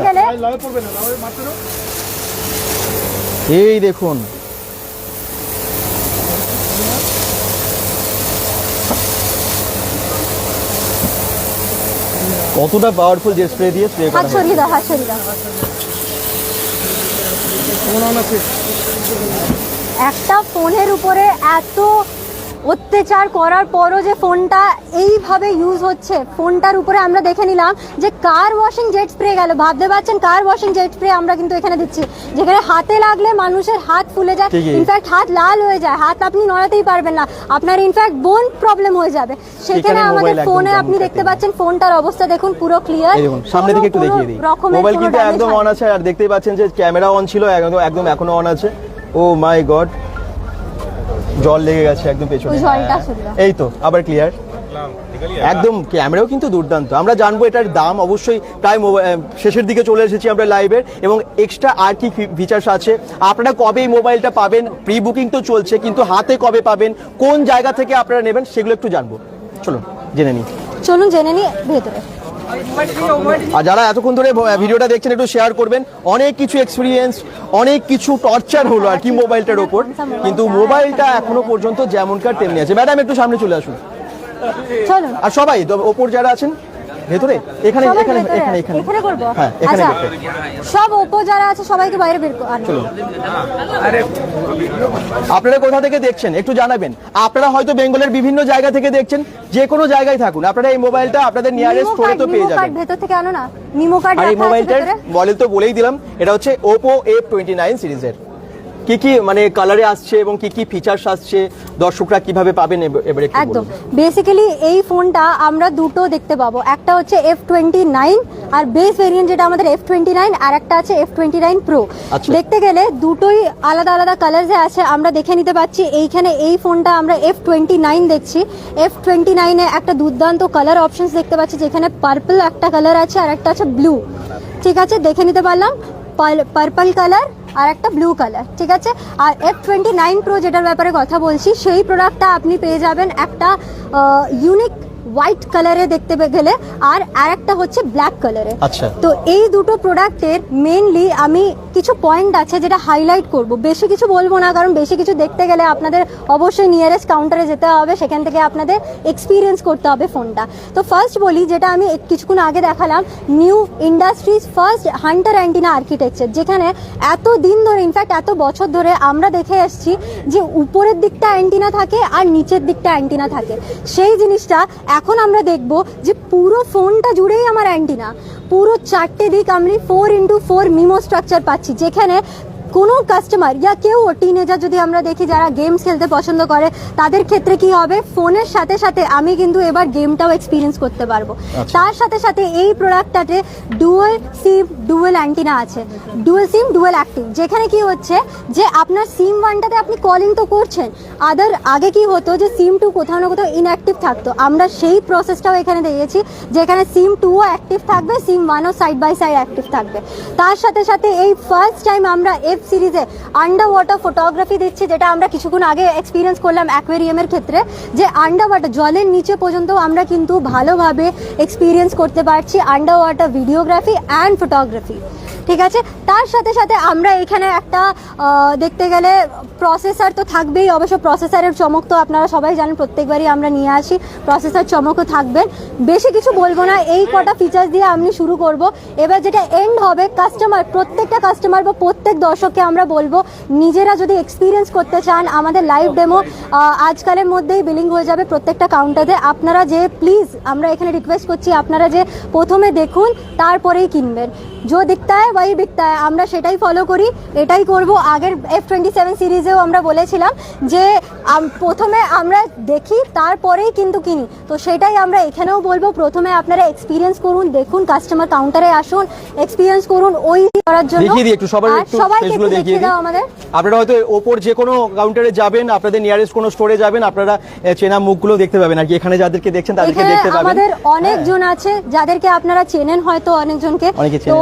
এই দেখুন কতটা পাওয়ারফুল জেট স্প্রে দিয়ে স্প্রে করা হাত সরিয়ে দাও, হাত সরিয়ে দাও। একটা ফোনের উপরে এত অত্যাচার করার পরও যে ফোনটা এইভাবে ইউজ হচ্ছে, ফোনটার উপরে আমরা দেখে নিলাম যে কার ওয়াশিং জেট স্প্রে গেল। ভাবতে পারছেন কার ওয়াশিং জেট স্প্রে আমরা কিন্তু এখানে দিচ্ছি, যেখানে হাতে লাগলে মানুষের হাত ফুলে যায়, ইনফ্যাক্ট হাত লাল হয়ে যায়, হাত আপনি নড়াতেই পারবেন না, আপনার ইনফ্যাক্ট বোন প্রবলেম হয়ে যাবে। সেখানে আমাদের ফোনে আপনি দেখতে পাচ্ছেন ফোনটার অবস্থা দেখুন, পুরো ক্লিয়ার। সামনে থেকে একটু দেখিয়ে দিই, মোবাইল কিন্তু একদম অন আছে, আর দেখতেই পাচ্ছেন যে ক্যামেরা অন ছিল, একদম এখনো অন আছে। ও মাই গড, জল লেগে গেছে একদম পেছনে। এই তো আবার ক্লিয়ার, একদম ক্যামেরাও কিন্তু দুর্দান্ত। আমরা জানবো এটার দাম, অবশ্যই প্রায় শেষের দিকে চলে এসেছি আমরা লাইভের, এবং এক্সট্রা আর কি ফিচার্স আছে, আপনারা কবে এই মোবাইলটা পাবেন, প্রি বুকিং তো চলছে, কিন্তু হাতে কবে পাবেন, কোন জায়গা থেকে আপনারা নেবেন সেগুলো একটু জানবো। চলুন জেনে নিই, চলুন জেনে নিই ভেতরে। আর যারা এতক্ষণ ধরে ভিডিওটা দেখছেন একটু শেয়ার করবেন। অনেক কিছু এক্সপিরিয়েন্স, অনেক কিছু টর্চার হলো আর কি মোবাইলটার ওপর, কিন্তু মোবাইলটা এখনো পর্যন্ত যেমনকার তেমনি আছে। ম্যাডাম একটু সামনে চলে আসুন, আর সবাই ওপর যারা আছেন ভেতরে, এখানে এখানে এখানে এখানে করব। হ্যাঁ এখানে আচ্ছা, সব ওপো যারা আছে সবাইকে বাইরে বের করুন। আপনারা কোথা থেকে দেখছেন একটু জানাবেন। আপনারা হয়তো বেঙ্গলের বিভিন্ন জায়গা থেকে দেখছেন, যে কোনো জায়গায় থাকুন, আপনারা এই মোবাইলটা আপনাদের নিয়ারেস্ট স্টোরে তো পেয়ে যাবেন। ভেতর থেকে আনো না, মিমো কার্ড। আর এই মোবাইলটার মডেল তো বলেই দিলাম, এটা হচ্ছে Oppo F29 সিরিজের। কি কি মানে কালারে আসছে এবং কি কি ফিচার্স আসছে, দর্শকরা কিভাবে পাবেন এবারে একটু একদম বলুন। বেসিক্যালি এই ফোনটা আমরা দুটো দেখতে পাবো, একটা হচ্ছে F29 আর বেস ভেরিয়েন্ট যেটা আমাদের F29, আর একটা আছে F29 Pro। আচ্ছা। দেখতে গেলে দুটোই আলাদা আলাদা কালারে আছে, আমরা দেখে নিতে পাচ্ছি। এইখানে এই ফোনটা আমরা F29 দেখছি। F29 এ একটা দুর্দান্ত কালার অপশনস দেখতে পাচ্ছি, যেখানে পার্পল একটা কালার আছে আর একটা আছে ব্লু। ঠিক আছে, দেখে নিতে পারলাম পার্পল কালার আর একটা ব্লু কালার। ঠিক আছে, আর F29 Pro যেটার ব্যাপারে কথা বলছি, সেই প্রোডাক্টটা আপনি পেয়ে যাবেন একটা ইউনিক হোয়াইট কালারে দেখতে গেলে, আর আরেকটা হচ্ছে ব্ল্যাক কালারে। আচ্ছা। তো এই দুটো প্রোডাক্টের মেইনলি আমি কিছু পয়েন্ট আছে যেটা হাইলাইট করব, বেশি কিছু বলবো না, কারণ বেশি কিছু দেখতে গেলে আপনাদের অবশ্যই নিয়ারেস্ট কাউন্টারে যেতে হবে, সেখান থেকে আপনাদের এক্সপিরিয়েন্স করতে হবে ফোনটা। তো ফার্স্ট বলি, যেটা আমি কিছুক্ষণ আগে দেখালাম, new industries first Hunter antenna architecture, যেখানে এত দিন ধরে, ইনফ্যাক্ট এত বছর ধরে আমরা দেখে এসেছি যে উপরের দিকটা অ্যান্টিনা থাকে আর নিচের দিকটা অ্যান্টিনা থাকে। সেই জিনিসটা এখন আমরা দেখব যে পুরো ফোনটা জুড়েই আমার অ্যান্টিনা, পুরো চারটে দিক আমি 4x4 মিমো স্ট্রাকচার পাচ্ছি, যেখানে কোনো কাস্টমার ইয়া কেউ টিনেজার যদি আমরা দেখি যারা গেমস খেলতে পছন্দ করে, তাদের ক্ষেত্রে কি হবে, ফোনের সাথে সাথে আমি কিন্তু এবার গেমটাও এক্সপিরিয়েন্স করতে পারবো। তার সাথে সাথে এই প্রোডাক্টটাতে ডুয়াল সিম ডুয়াল অ্যান্টিনা আছে, ডুয়াল সিম ডুয়াল অ্যাক্টিভ, যেখানে কি হচ্ছে যে আপনার সিম ওয়ানটাতে আপনি কলিং তো করছেন, আগে কি হতো যে সিম টু কোথাও না কোথাও ইনঅ্যাক্টিভ থাকতো, আমরা সেই প্রসেসটাও এখানে দিয়েছি, যেখানে সিম টুও অ্যাক্টিভ থাকবে, সিম ওয়ানও সাইড বাই সাইড অ্যাক্টিভ থাকবে। তার সাথে সাথে এই ফার্স্ট টাইম আমরা এফ সিরিজে আন্ডার ওয়াটার ফটোগ্রাফি দিচ্ছি, যেটা আমরা কিছুক্ষণ আগে এক্সপিরিয়েন্স করলাম অ্যাকোয়ারিয়ামের ক্ষেত্রে, যে আন্ডার ওয়াটার জলের নিচে পর্যন্ত আমরা কিন্তু ভালোভাবে এক্সপিরিয়েন্স করতে পারছি under water videography and photography. ঠিক আছে, তার সাথে সাথে আমরা এখানে একটা দেখতে গেলে প্রসেসর তো থাকবেই, অবশ্য প্রসেসরের চমক তো আপনারা সবাই জানেন, প্রত্যেকবারই আমরা নিয়ে আসি, প্রসেসর চমকও থাকবেন। বেশি কিছু বলবো না, এই কটা ফিচার্স দিয়ে আমি শুরু করব। এবার যেটা এন্ড হবে, কাস্টমার, প্রত্যেকটা কাস্টমার বা প্রত্যেক দর্শককে আমরা বলবো, নিজেরা যদি এক্সপিরিয়েন্স করতে চান, আমাদের লাইভ ডেমো আজকালের মধ্যেই বিলিং হয়ে যাবে প্রত্যেকটা কাউন্টারে। আপনারা যে প্লিজ, আমরা এখানে রিকোয়েস্ট করছি, আপনারা যে প্রথমে দেখুন তারপরেই কিনবেন। जो दिखता है वही बिकता है, আমরা সেটাই ফলো করি, এটাই করব। আগের F27 সিরিজেও আমরা বলেছিলাম যে প্রথমে আমরা দেখি তারপরেই কিন্তু কিনি, তো সেটাই আমরা এখানেও বলবো, প্রথমে আপনারা এক্সপিরিয়েন্স করুন, দেখুন, কাস্টমার কাউন্টারে আসুন, এক্সপিরিয়েন্স করুন, ওই করার জন্য দেখিয়ে দিই একটু সবাইকে একটু দেখিয়ে দাও আমাদের। আপনারা হয়তো ওপর যে কোনো কাউন্টারে যাবেন, আপনাদের নিয়ারেস্ট কোনো স্টোরে যাবেন, আপনারা চেনা মুখগুলো দেখতে পাবেন, আর কি এখানে যাদেরকে দেখছেন তাদেরকে দেখতে পাবেন। আমাদের অনেকজন আছে যাদেরকে আপনারা চেনেন হয়তো, অনেকজনকে, তো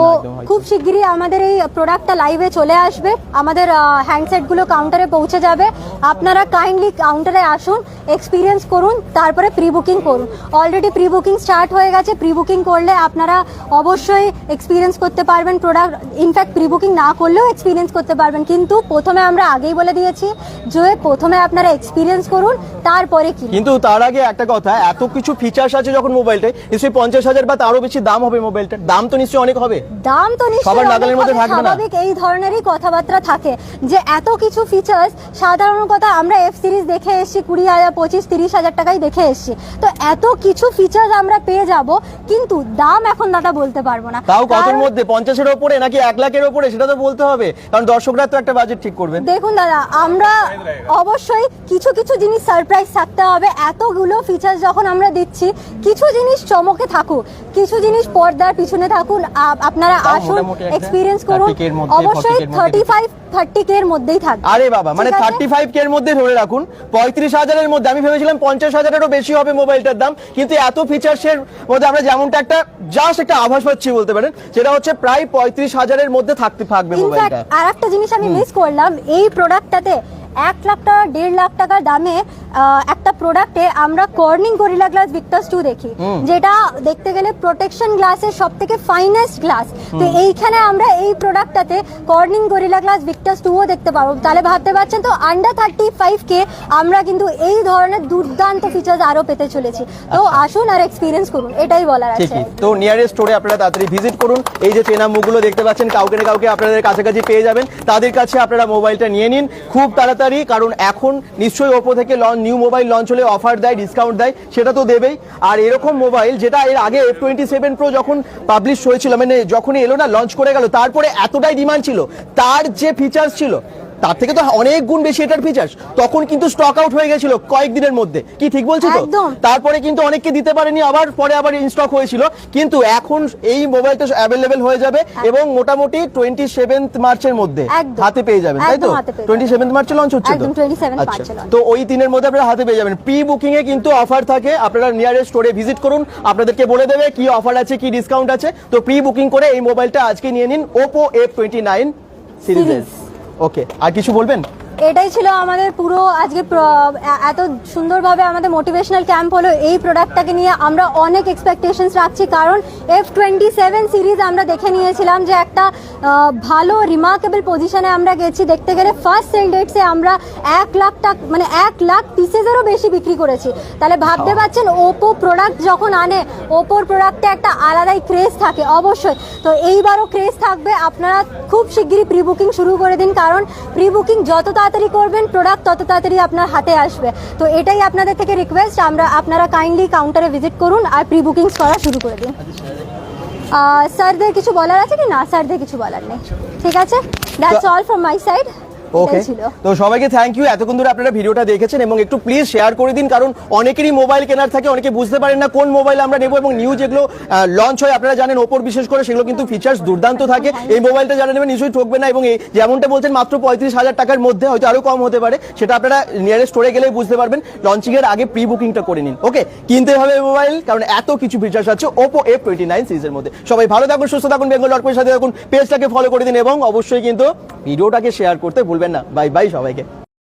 খুব শিগগিরই আমাদের এই প্রোডাক্টটা লাইভে চলে আসবে, আমাদের হ্যান্ডসেট গুলো কাউন্টারে পৌঁছে যাবে। আপনারা কাইন্ডলি কাউন্টারে আসুন, এক্সপিরিয়েন্স করুন, তারপরে প্রি বুকিং করুন। অলরেডি প্রি বুকিং স্টার্ট হয়ে গেছে, প্রি বুকিং করলে আপনারা অবশ্যই এক্সপিরিয়েন্স করতে পারবেন প্রোডাক্ট, ইনফ্যাক্ট প্রি বুকিং না করলেও এক্সপিরিয়েন্স করতে পারবেন, কিন্তু প্রথমে আমরা আগেই বলে দিয়েছি যে প্রথমে আপনারা এক্সপিরিয়েন্স করুন, তারপরে কি। কিন্তু তার আগে একটা কথা, এত কিছু ফিচার্স আছে যখন মোবাইলটায়, নিশ্চয়ই 50,000 বা তারও বেশি দাম হবে মোবাইলটার, দাম তো নিশ্চয়ই অনেক হবে, দাম তো নিশ্চয়ই সবার নাগালের মধ্যে থাকবে না। স্বাভাবিক এই ধরনেরই কথাবার্তা থাকে যে এত কিছু ফিচার্স, সাধারণ কথা আমরা এফ সিরিজ দেখে এসেছি 20,000, 25,000, 30,000 টাকায় দেখে এসেছি, তো এত কিছু ফিচার্স আমরা পেয়ে যাব, কিন্তু দাম এখন দাদা বলতে পারবো না। তাও কতর মধ্যে, 50,000-এর উপরে নাকি 1 লাখের উপরে, সেটা তো বলতে হবে, কারণ দর্শকরা তো একটা বাজেট ঠিক করবে। দেখুন দাদা, আমরা অবশ্যই কিছু কিছু জিনিস সারপ্রাইজ থাকতে হবে, এতগুলো ফিচার্স যখন আমরা দিচ্ছি, কিছু জিনিস চমকে থাকুক, কিছু জিনিস পর্দার পিছনে থাকুন, আপনারা আসুন, এক্সপিরিয়েন্স করুন, অবশ্যই 35-30K এর মধ্যেই থাকবে। আরে বাবা, মানে 35K এর মধ্যে ধরে রাখুন, 35,000-এর মধ্যে। আমি ভেবেছিলাম 50,000-এরও বেশি হবে মোবাইলটার দাম, কিন্তু এত ফিচার্সের মধ্যে আমরা যেমনটা একটা জাস্ট একটা আভাস পাচ্ছি বলতে পারেন, সেটা হচ্ছে প্রায় 35,000-এর মধ্যে থাকবে মোবাইলটা। আর একটা জিনিস আমি মিস করলাম, এই প্রোডাক্টটাতে 1 লাখ টাকা 1.5 লাখ টাকার দামে একটা প্রোডাক্টে আমরা কর্নিং গরিলা গ্লাস ভিক্টাস 2 দেখি, যেটা দেখতে গেলে প্রোটেকশন গ্লাসের সব থেকে ফাইনেস্ট গ্লাস। তো এইখানে আমরা এই প্রোডাক্টটাতে কর্নিং গরিলা গ্লাস ভিক্টাস 2ও দেখতে পাবো, তাহলে ভাবতে পারছেন তো আন্ডার 35K আমরা কিন্তু এই ধরনের দুর্দান্ত ফিচার্স আরো পেতে চলেছি। তো আসুন আর এক্সপিরিয়েন্স করুন, এটাই বলার আছে। তো নিয়ারেস্ট স্টোরে আপনারা তাড়াতাড়ি ভিজিট করুন, এই যে চেনা মুখগুলো দেখতে পাচ্ছেন, কাউকে না কাউকে আপনাদের কাছাকাছি পেয়ে যাবেন, তাদের কাছে আপনারা মোবাইলটা নিয়ে নিন খুব তাড়াতাড়ি, কারণ এখন নিশ্চয়ই ওপো থেকে নিউ মোবাইল লঞ্চ হলে অফার দেয়, ডিসকাউন্ট দেয়, সেটা তো দেবেই। আর এরকম মোবাইল যেটা এর আগে F27 Pro যখন পাবলিশ হয়েছিল, মানে যখনই এলো না, লঞ্চ করে গেল, তারপরে এতটাই ডিমান্ড ছিল, তার যে ফিচার্স ছিল তার থেকে তো অনেক গুণ বেশি এটার ফিচার্স, তখন কিন্তু স্টক আউট হয়ে গেছিল কয়েকদিনের মধ্যে, কি ঠিক বলছি তো? একদম। তারপরে কিন্তু অনেককে দিতে পারেনি, আবার পরে আবার ইন স্টক হয়েছিল, কিন্তু এখন এই মোবাইলটা অ্যাভেলেবেল হয়ে যাবে এবং মোটামুটি 27 মার্চের মধ্যে একদম। হাতে পেয়ে যাবেন, তাই তো? একদম হাতে পেয়ে 27 মার্চে লঞ্চ হচ্ছে তো? একদম 27 আচ্ছা, মার্চে launch। তো ওই দিনের মধ্যে আপনারা হাতে পেয়ে যাবেন। প্রি বুকিং এ কিন্তু অফার থাকে, আপনারা নিয়ারেস্ট স্টোরে ভিজিট করুন, আপনাদেরকে বলে দেবে কি অফার আছে, কি ডিসকাউন্ট আছে। তো প্রি বুকিং করে এই মোবাইলটা আজকে নিয়ে নিন, Oppo F29 সিরিজের। ওকে, আর কিছু বলবেন? এটাই ছিল আমাদের পুরো আজকে এত সুন্দরভাবে আমাদের মোটিভেশনাল ক্যাম্প হলো এই প্রোডাক্টটাকে নিয়ে। আমরা অনেক এক্সপেকটেশনস রাখছি, কারণ F27 সিরিজ আমরা দেখে নিয়েছিলাম যে একটা ভালো রিমার্কেবল পজিশনে আমরা গেছি। দেখতে গেলে ফার্স্ট সেল ডেটসে আমরা 1 লাখ টাকা মানে 1 লাখ পিসেসেরও বেশি বিক্রি করেছি। তাহলে ভাবতে পারছেন ওপো প্রোডাক্ট যখন আনে, ওপোর প্রোডাক্টে একটা আলাদাই ক্রেজ থাকে অবশ্যই। তো এইবারও ক্রেজ থাকবে। আপনারা খুব শিগগিরই প্রি বুকিং শুরু করে দিন, কারণ প্রি বুকিং যত তাড়াতাড়ি করবেন প্রোডাক্ট তত তাড়াতাড়ি আপনার হাতে আসবে। তো এটাই আপনাদের থেকে রিকোয়েস্ট, আপনারা কাইন্ডলি কাউন্টারে ভিজিট করুন আর প্রি বুকিংস করা শুরু করে দিন। স্যারদের কিছু বলার আছে কি? না, স্যারদের কিছু বলার নেই। ঠিক আছে, that's all from my side. Okay, তো সবাইকে থ্যাংক ইউ, এতক্ষণ ধরে আপনারা ভিডিওটা দেখেছেন এবং একটু প্লিজ শেয়ার করে দিন, কারণ অনেকেরই মোবাইল কেনার থাকে, অনেকে বুঝতে পারেন না কোন মোবাইল আমরা নেবো, এবং নিউ যেগুলো লঞ্চ হয় আপনারা জানেন ওপোর বিশেষ করে, সেগুলো কিন্তু ফিচার্স দুর্দান্ত থাকে। এই মোবাইলটা যারা নেবেন নিশ্চয়ই ঠকবে না, এবং যেমনটা বলছেন মাত্র 35,000 টাকার মধ্যে, হয়তো আরো কম হতে পারে, সেটা আপনারা নিয়ারেস্ট স্টোরে গেলেই বুঝতে পারবেন। লঞ্চিং এর আগে প্রি বুকিংটা করে নিন। ওকে, কিনতে হবে মোবাইল, কারণ এত কিছু ফিচার্স আছে Oppo F29 সিরিজের মধ্যে। সবাই ভালো থাকুন, সুস্থ থাকুন, বেঙ্গল.com এর সাথে থাকুন, পেজটাকে ফলো করে দিন এবং অবশ্যই কিন্তু ভিডিওটাকে শেয়ার করতে ভুলবেন না। বাই বাই সবাইকে।